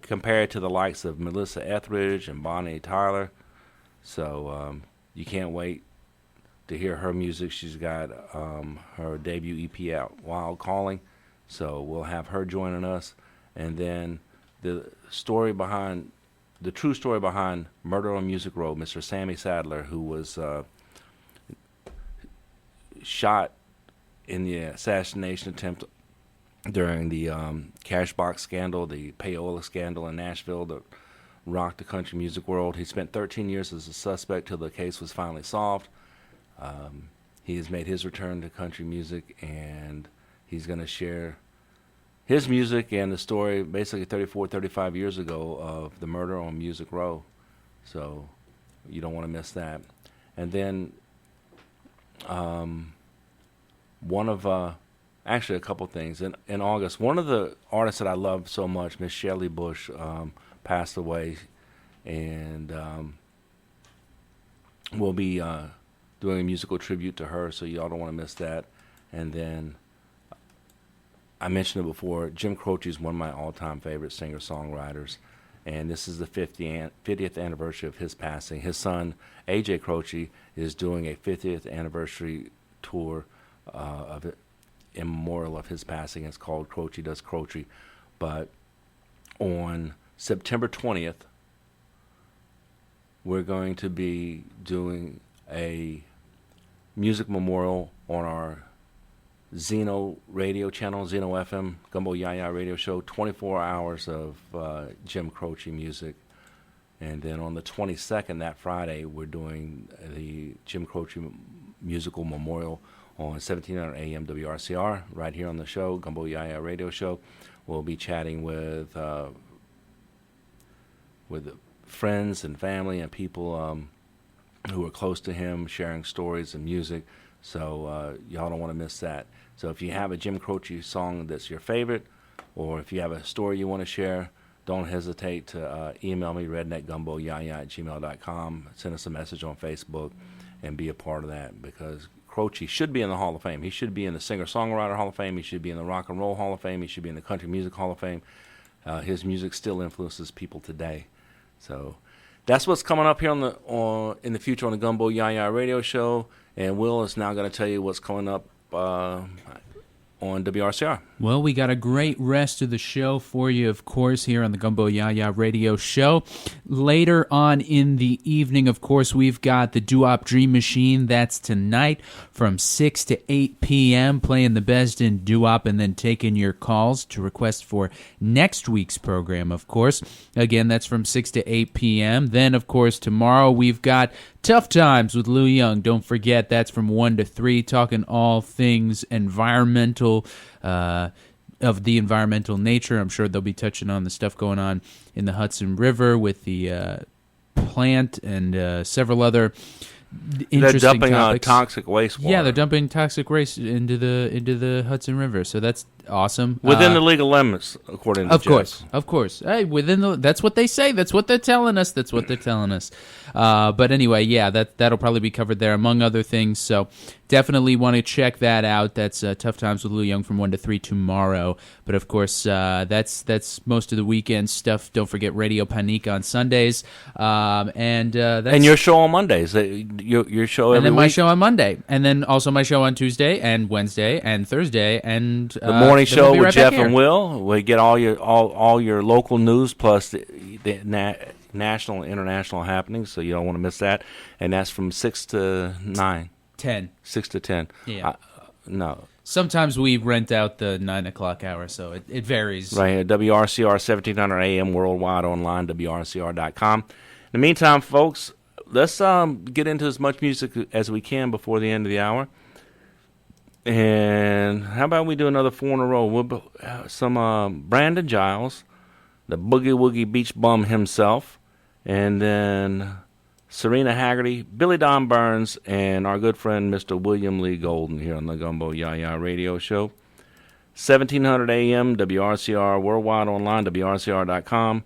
compared to the likes of Melissa Etheridge and Bonnie Tyler. So you can't wait to hear her music. She's got her debut EP out, Wild Calling. So we'll have her joining us. And then the true story behind Murder on Music Road, Mr. Sammy Sadler, who was shot in the assassination attempt during the Cashbox scandal, the payola scandal in Nashville that rocked the country music world. He spent 13 years as a suspect till the case was finally solved. He has made his return to country music, and he's going to share his music and the story basically 35 years ago of the murder on Music Row. So you don't want to miss that. And then actually a couple things. In August, one of the artists that I love so much, Miss Shelley Bush, passed away, and we'll be doing a musical tribute to her, so y'all don't want to miss that. And then I mentioned it before, Jim Croce is one of my all-time favorite singer-songwriters, and this is the 50th anniversary of his passing. His son, A.J. Croce, is doing a 50th anniversary tour of it in memorial of his passing. It's called Croce Does Croce. But on September 20th, we're going to be doing a music memorial on our Zeno radio channel, Zeno FM, Gumbo YaYa Radio Show, 24 hours of Jim Croce music. And then on the 22nd, that Friday, we're doing the Jim Croce musical memorial on 1700 AM WRCR, right here on the show, Gumbo YaYa Radio Show. We'll be chatting with friends and family and people who are close to him, sharing stories and music. So y'all don't want to miss that. So if you have a Jim Croce song that's your favorite, or if you have a story you want to share, don't hesitate to email me, redneckgumboyaya@gmail.com. Send us a message on Facebook and be a part of that, because Croce should be in the Hall of Fame. He should be in the Singer-Songwriter Hall of Fame. He should be in the Rock and Roll Hall of Fame. He should be in the Country Music Hall of Fame. His music still influences people today. So that's what's coming up here in the future on the Gumbo YaYa Radio Show. And Will is now going to tell you what's coming up on WRCR. Well, we got a great rest of the show for you, of course, here on the Gumbo YaYa Radio Show. Later on in the evening, of course, we've got the Doo-Wop Dream Machine. That's tonight from 6 to 8 p.m., playing the best in doo-wop and then taking your calls to request for next week's program, of course. Again, that's from 6 to 8 p.m. Then, of course, tomorrow we've got Tough Times with Lou Young. Don't forget, that's from 1 to 3, talking all things environmental, of the environmental nature. I'm sure they'll be touching on the stuff going on in the Hudson River with the plant and several other interesting They're dumping topics. Toxic wastewater. Yeah, they're dumping toxic waste into the Hudson River. So that's awesome. Within the legal limits, according to Of course. Hey, that's what they say. That's what they're telling us. But anyway, yeah, that'll probably be covered there, among other things. So definitely want to check that out. That's Tough Times with Lou Young from 1 to 3 tomorrow. But of course, that's most of the weekend stuff. Don't forget Radio Panique on Sundays, and your show on Mondays. Your show every and then week. my show on Monday, and then also my show on Tuesday and Wednesday and Thursday, and The morning then show we'll be with right Jeff back here. and Will. We get all your local news plus the national and international happenings, so you don't want to miss that. And that's from 6 to 9. 10. 6 to 10. Yeah. No. Sometimes we rent out the 9 o'clock hour, so it varies. Right here, WRCR 1700 AM, worldwide online, WRCR.com. In the meantime, folks, let's get into as much music as we can before the end of the hour. And how about we do another 4 in a row? Some Brandon Giles, the Boogie Woogie Beach Bum himself, and then Serena Haggerty, Billy Don Burns, and our good friend Mr. William Lee Golden here on the Gumbo YaYa Radio Show. 1700 AM, WRCR, worldwide online, WRCR.com,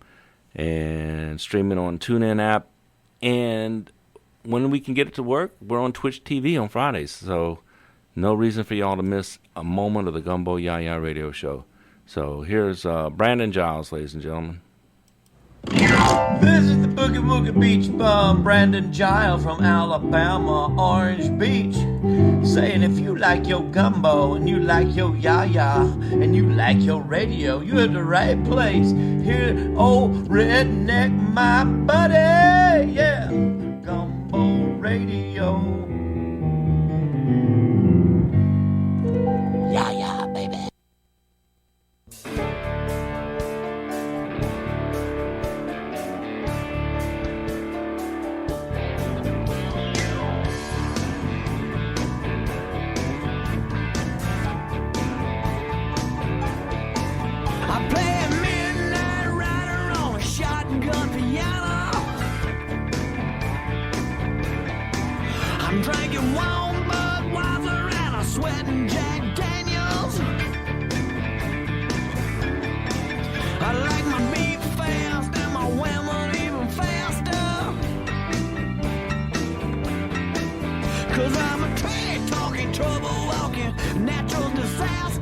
and streaming on TuneIn app. And when we can get it to work, we're on Twitch TV on Fridays. So no reason for y'all to miss a moment of the Gumbo YaYa Radio Show. So here's Brandon Giles, ladies and gentlemen. This is the Boogie Woogie Beach Bum, Brandon Giles from Alabama, Orange Beach. Saying if you like your gumbo and you like your yaya and you like your radio, you're at the right place. Here, old redneck, my buddy, yeah, Gumbo Radio. Yaya, baby. I play a midnight rider on a shotgun piano. warm Budweiser and a sweating Jack Daniels. I like my beat fast and my women even faster. 'Cause I'm a trash talking, trouble walking, natural disaster.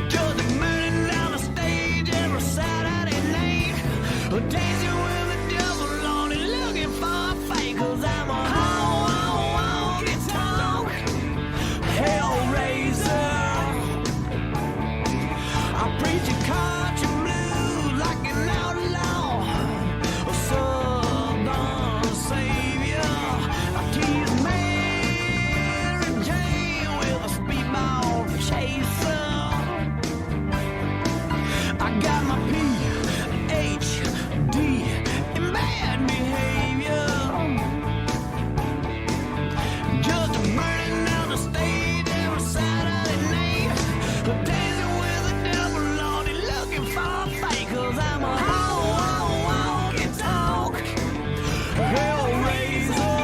Just burning down the stage every Saturday night, dancing with the devil on it, looking for a fight. 'Cause I'm a honky-tonk hellraiser. I preach a country blues like an outlaw, a southern savior. I tease Mary Jane with a speedball chaser. I got my PhD in bad behavior. Just burning down the stage every Saturday night, dancing with the devil on it, looking for a fight. 'Cause I'm a honky-tonk hellraiser.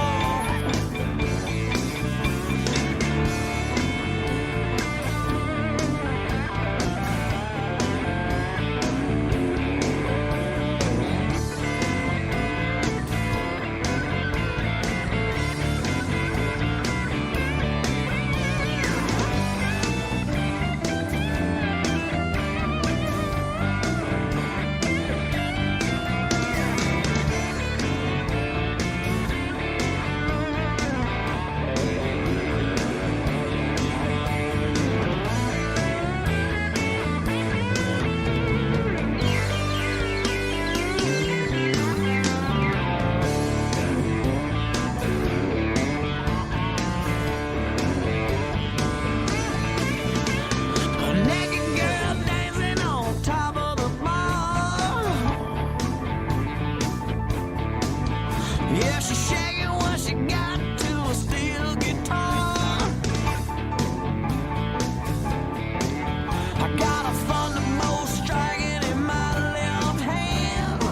Yeah, she's shaking what she got to a steel guitar. I got a thunderbolt striking in my left hand.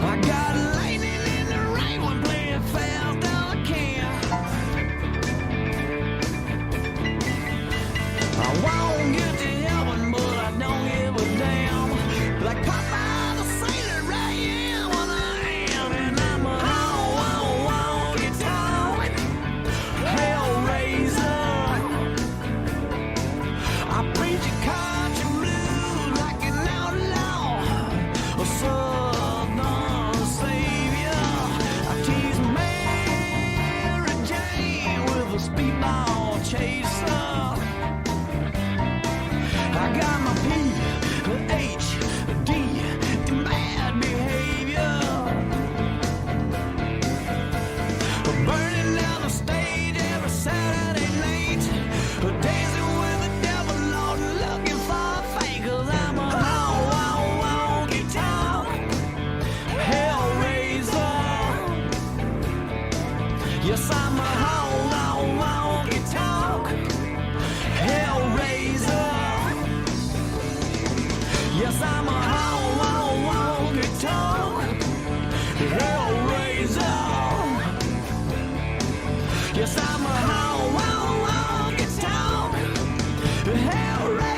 I got lightning in the right one playing fast as I can. I won't get to heaven, but I don't give a damn. Like Popeye the Sailor, right here when I am, and I'm a honky-tonk hellraiser. I preach a country blues like an outlaw, a southern savior. I tease Mary Jane with a speedball chaser. I got my PhD in bad behavior. Burning down the stage every Saturday night, dancing with the devil on, looking for a fight. 'Cause I'm a honky-tonk hellraiser. Yes, I'm a honky-tonk hellraiser. Yes, I'm a honky-tonk hellraiser. Yes, I'm a honky-tonk hellraiser.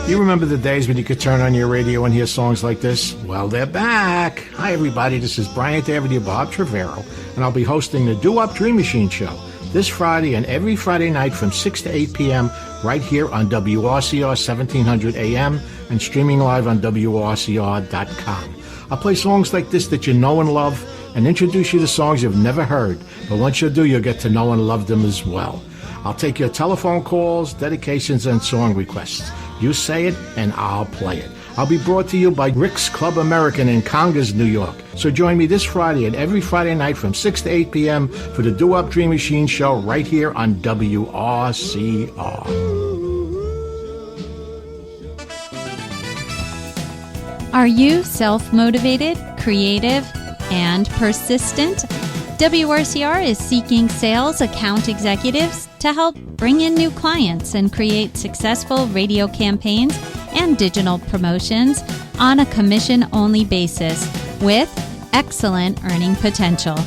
You remember the days when you could turn on your radio and hear songs like this? Well, they're back. Hi, everybody. This is Bryant Avenue Bob Trevero, and I'll be hosting the Do-Up Dream Machine Show this Friday and every Friday night from 6 to 8 p.m. right here on WRCR 1700 AM and streaming live on WRCR.com. I'll play songs like this that you know and love and introduce you to songs you've never heard, but once you do, you'll get to know and love them as well. I'll take your telephone calls, dedications, and song requests. You say it, and I'll play it. I'll be brought to you by Rick's Club American in Congers, New York. So join me this Friday and every Friday night from 6 to 8 p.m. for the Do Up Dream Machine Show right here on WRCR. Are you self-motivated, creative, and persistent? WRCR is seeking sales account executives to help bring in new clients and create successful radio campaigns and digital promotions on a commission-only basis with excellent earning potential.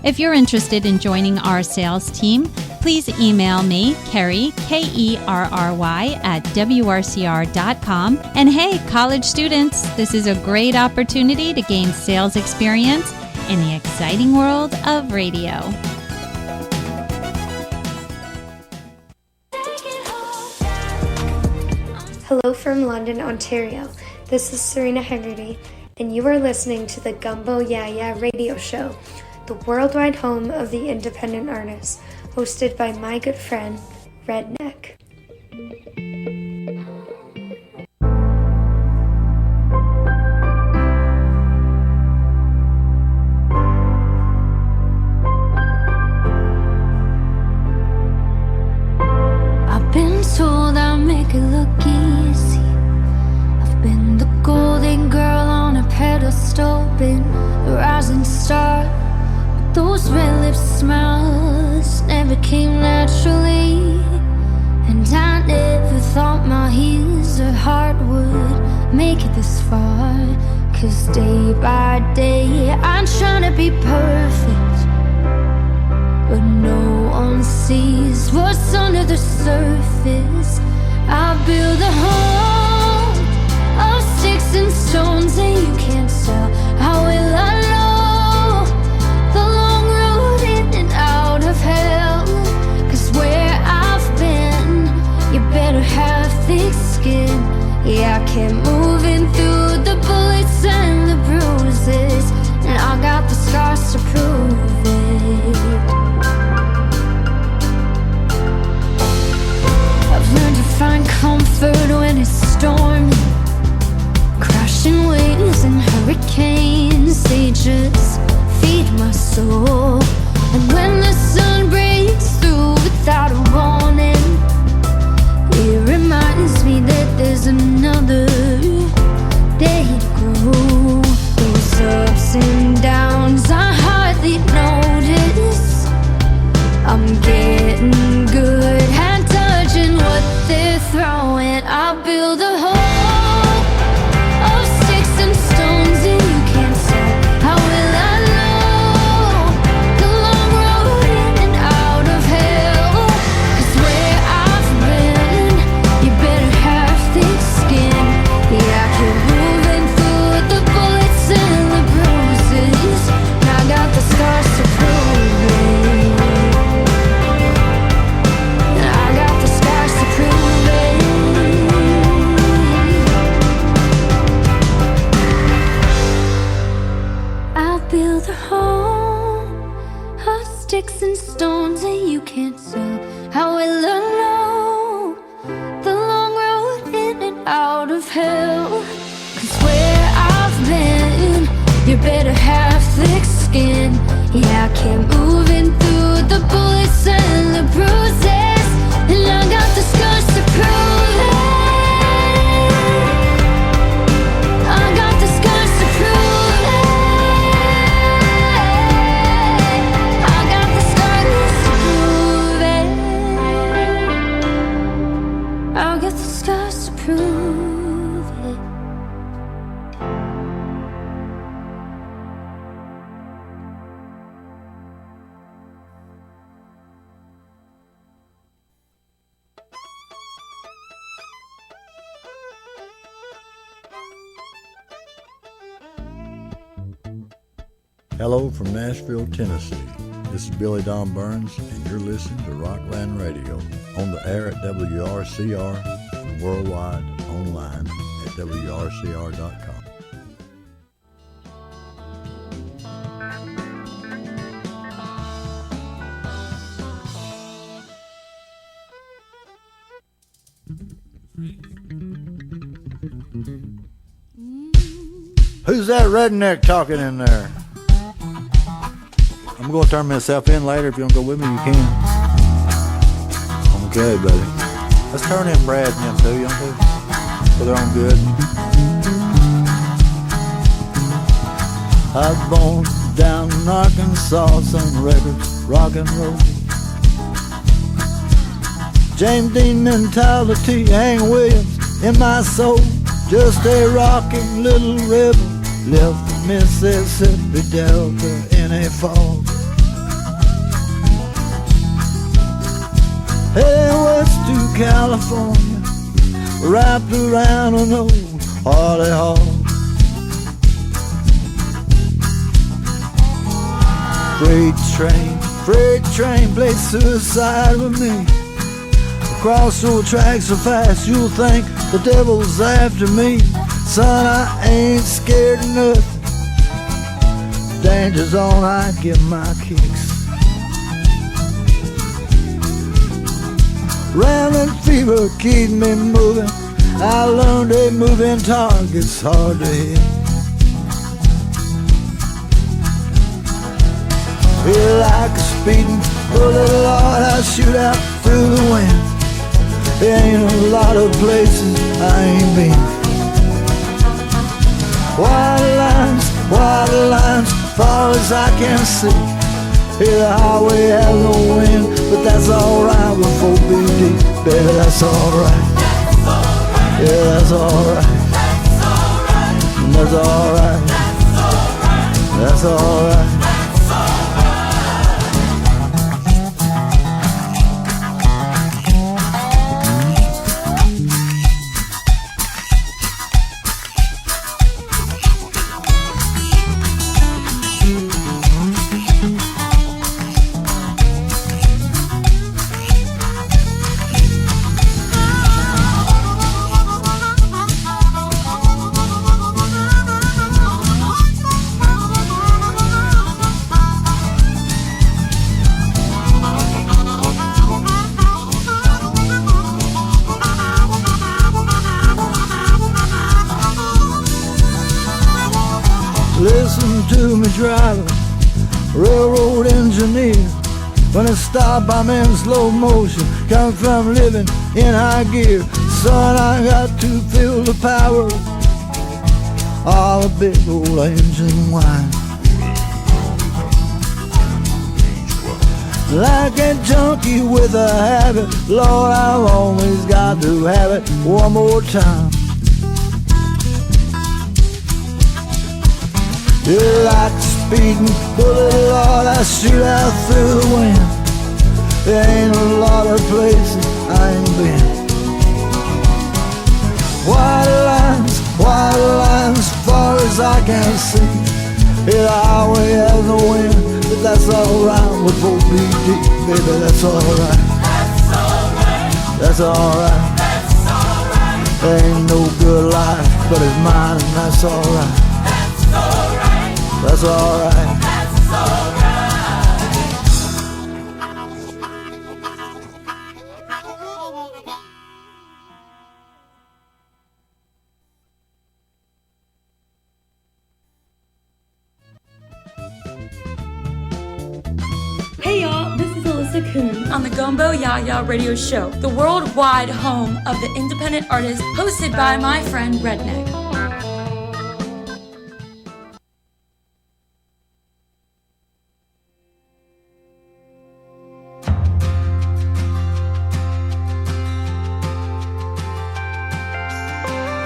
If you're interested in joining our sales team, please email me, Kerry, Kerry, at WRCR.com. And hey, college students, this is a great opportunity to gain sales experience in the exciting world of radio. Hello from London, Ontario. This is Serena Hegarty, and you are listening to the Gumbo YaYa Radio Show, the worldwide home of the independent artist, hosted by my good friend, Redneck. I've been told I make it look easy. I've been the golden girl on a pedestal, been the rising star. But those red lips smiles never came naturally, and I never thought my heels or heart would make it this far. 'Cause day by day I'm trying to be perfect, but no one sees what's under the surface. I build a home of sticks and stones, and you can't tell. How will I know the long road in and out of hell? 'Cause where I've been, you better have thick skin. Yeah, I kept moving through the bullets and the bruises, and I got the scars to prove it. I've learned to find comfort when it's stormy. Crashing waves and hurricanes, they just feed my soul. And when the sun breaks through without a warning, it reminds me that there's another day to grow. Those ups and downs I hardly notice. I'm getting good at dodging what they're throwing. I build a home of sticks and stones, and you can't tell. How will I know the long road in and out of hell? 'Cause where I've been, you better have thick skin. Yeah, I keep moving through the bullets and the bruises, and I got the scars to prove it. And I got the scars to prove it. I'll build a home of sticks and stones, and you can't tell. How will I know the long road in and out of hell? 'Cause where I've been, you better have thick skin. Yeah, I kept moving through the bullets and the bruises, and I got the scars to prove it. I got the scars to prove it. I got the scars to prove it. I got the scars to prove it. Hello from Nashville, Tennessee. This is Billy Don Burns, and you're listening to Rockland Radio, on the air at WRCR and worldwide online at WRCR.com. Who's that redneck talking in there? I'm going to turn myself in later. If you want to go with me, you can. Okay, buddy. Let's turn in Brad and them too, you know, so they're on good. I was born down in Arkansas, some records, rock and roll. James Dean mentality, Hank Williams in my soul. Just a rocking little rebel, left the Mississippi Delta in a fog. Heading west to California, wrapped around an old Harley Hog. Freight train played suicide with me. Across road tracks so fast you'll think the devil's after me. Son, I ain't scared of nothing. Danger zone, I give my kicks. Rambling fever keeps me moving. I learned a moving target's hard to hit. Feel like a speeding bullet, Lord, I shoot out through the wind. There ain't a lot of places I ain't been. White lines, far as I can see. Here the highway has no wind, but that's alright with 4BD. Baby, that's alright. Yeah, that's alright. That's alright. That's alright. Listen to me driving, railroad engineer. When I stop, I'm in slow motion, come from living in high gear. Son, I got to feel the power of a big old engine whine. Like a junkie with a habit, Lord, I've always got to have it one more time. You're like a speeding bullet, Lord, I shoot out through the wind. There ain't a lot of places I ain't been. White lines, far as I can see. Here the highway has no wind, but that's alright with 4BD. Baby, that's alright. That's alright. There ain't no good life, but it's mine, and that's alright. That's alright. That's alright. Hey y'all, this is Alyssa Kuhn on the Gumbo YaYa Radio Show, the worldwide home of the independent artist, hosted by my friend Redneck.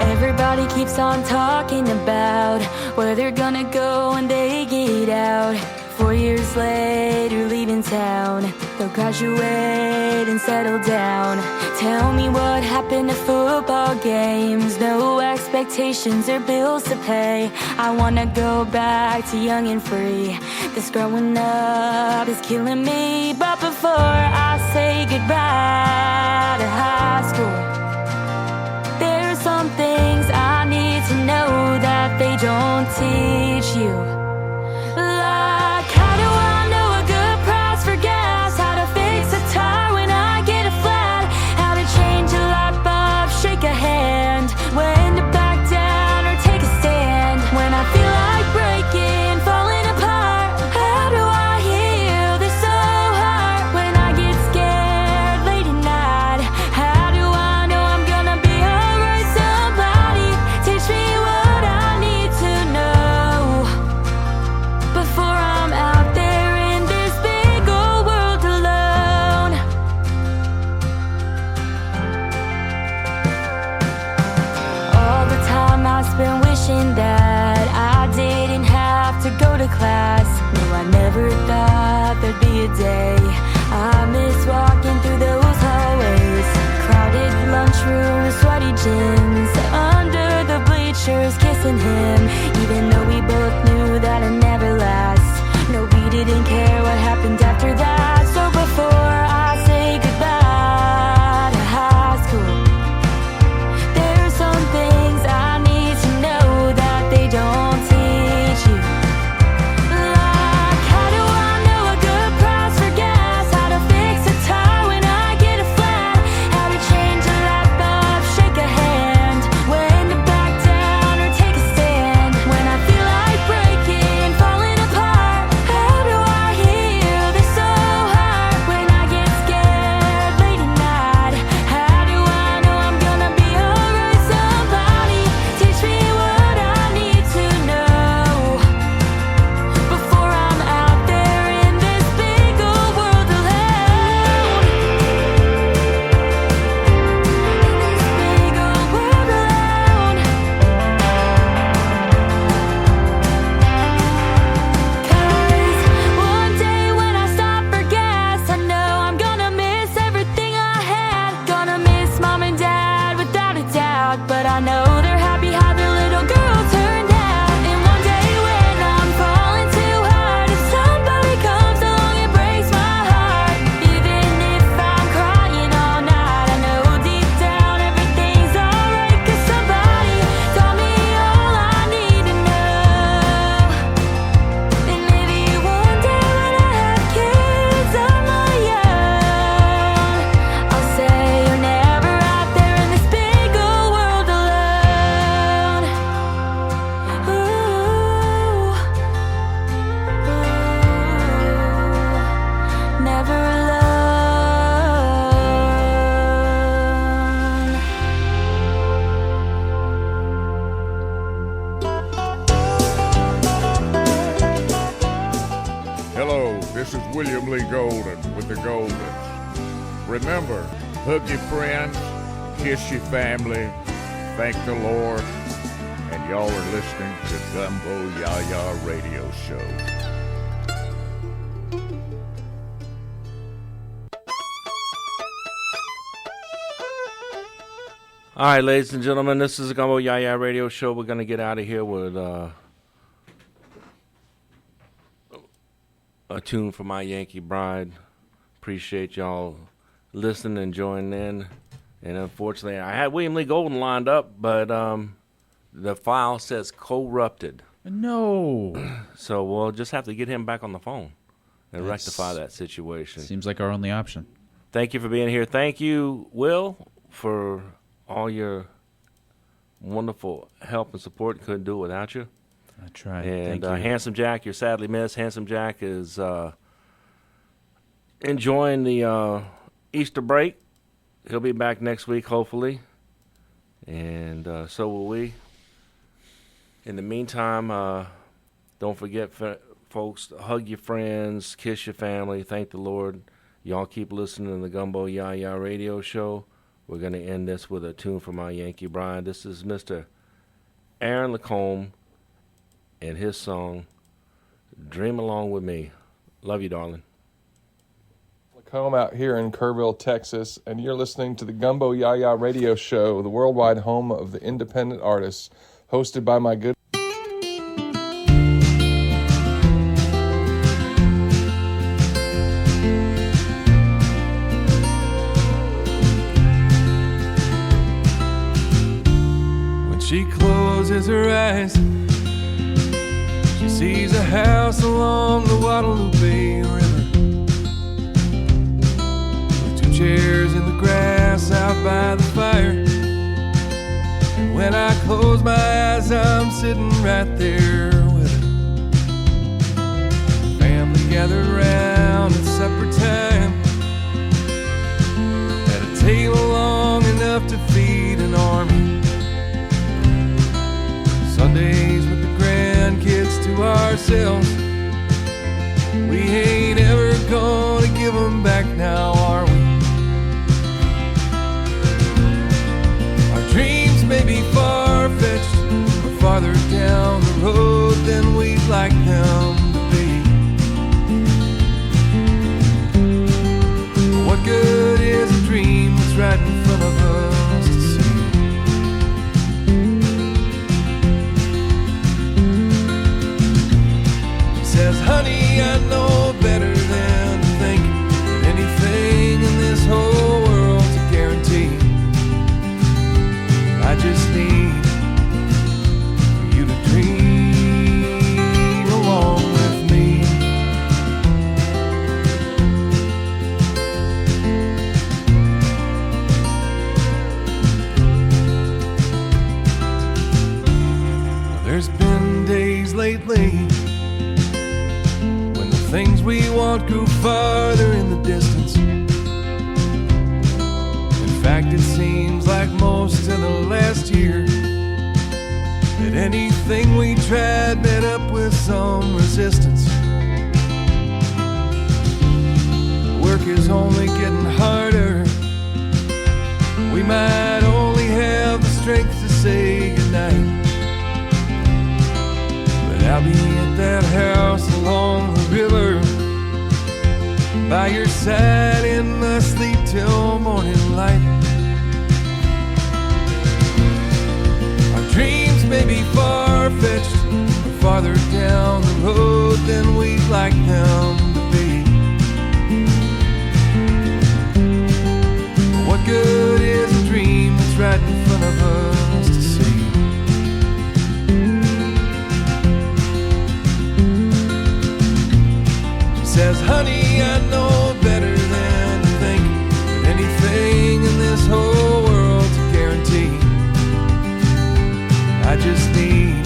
Everybody keeps on talking about where they're gonna go when they get out. 4 years later, leaving town, they'll graduate and settle down. Tell me what happened to football games, no expectations or bills to pay. I wanna go back to young and free. This growing up is killing me. But before I say goodbye to high school, there's some things I need to know that they don't teach you. Like, how do I know a good price for gas? How to fix a tire when I get a flat? How to change a light bulb, shake a hand, when to back down or take a stand, when I feel like breaking, falling apart. How do I heal this so hard when I get scared late at night? How I never thought there'd be a day. I miss walking through those hallways, crowded lunchrooms, sweaty gyms, under the bleachers kissing him, even though we both knew that it'd never last. No, we didn't care what happened after that. So before I say goodbye to high school, there's some things I need to know that they don't teach you. Like, how do I know a good price for gas? How to fix a tire when I get a flat? How to change a light bulb, shake a hand, when to back down or take a stand, when I feel like breaking, falling apart. How do I heal this so hard when I get scared late at night? How do I know I'm gonna be alright? Somebody teach me what I need to know before I'm out there in this big old world alone. In this big old world alone. 'Cause one day when I stop for gas, I know I'm gonna miss everything I had. Gonna miss mom and dad without a doubt, but I know they're happy how their little girl turned out. And one day when I'm falling too hard, if somebody comes along and breaks my heart, even if I'm crying all night, I know deep down everything's alright. 'Cause somebody taught me all I need to know. And maybe one day when I have kids of my own, I'll say you're never out there in this big old world alone. Ooh, never alone. Hello, this is William Lee Golden with the Goldens. Remember, hug your friends, kiss your family, thank the Lord, and y'all are listening to Gumbo YaYa Radio Show. All right, ladies and gentlemen, this is the Gumbo YaYa Radio Show. We're going to get out of here with a tune for my Yankee bride. Appreciate y'all listening and joining in. And unfortunately, I had William Lee Golden lined up, but the file says corrupted. No. So we'll just have to get him back on the phone and That's- rectify that situation. Seems like our only option. Thank you for being here. Thank you, Will, for all your wonderful help and support. Couldn't do it without you. I tried. And Thank you. Handsome Jack, you're sadly missed. Handsome Jack is enjoying the Easter break. He'll be back next week, hopefully. And so will we. In the meantime, don't forget, folks, hug your friends, kiss your family, thank the Lord. Y'all keep listening to the Gumbo YaYa Radio Show. We're going to end this with a tune from my Yankee bride. This is Mr. Aaron Lacombe and his song, Dream Along With Me. Love you, darling. Lacombe out here in Kerrville, Texas, and you're listening to the Gumbo YaYa Radio Show, the worldwide home of the independent artists, hosted by my good She closes her eyes. She sees a house along the Guadalupe River, with two chairs in the grass out by the fire. And when I close my eyes, I'm sitting right there with her. Family gathered around at supper time, at a table long enough to feed an army. Sundays with the grandkids to ourselves. We ain't ever gonna give them back now, are we? Our dreams may be far-fetched or farther down the road than we'd like them to be. lonely when the things we want grew farther in the distance. In fact, it seems like most of the last year that anything we tried met up with some resistance. Work is only getting harder. We might only have the strength to say goodnight, but I'll be at that house along the river, by your side in my sleep till morning light. Our dreams may be far-fetched, or farther down the road than we'd like them to be. But what good is a dream that's right in front of us to see? She says, honey, I know better than to think that anything in this whole world's a guarantee. I just need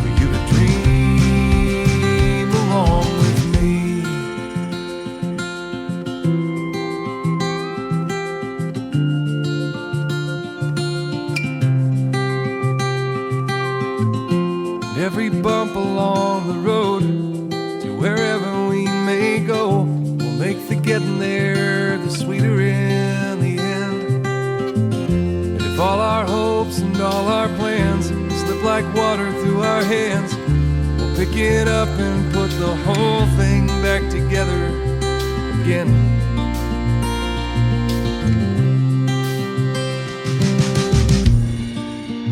for you to dream along with me. And every bump along the road to wherever we may go will make the getting there the sweeter in the end. And if all our hopes and all our plans slip like water through our hands, we'll pick it up and put the whole thing back together again.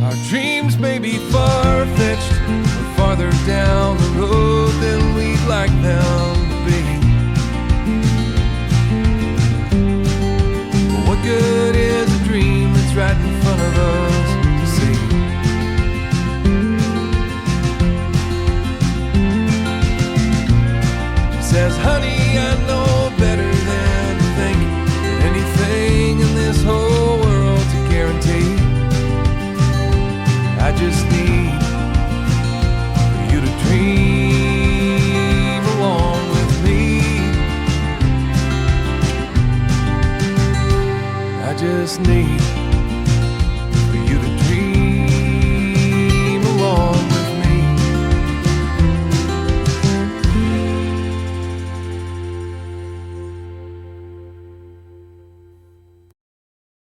Our dreams may be far-fetched, or farther down the road than we'd like them to be. But what good is a dream that's right in front of us to see? She says, honey, I know better than to think that anything in this whole world's a guarantee. I just need for you to dream along with me. I just need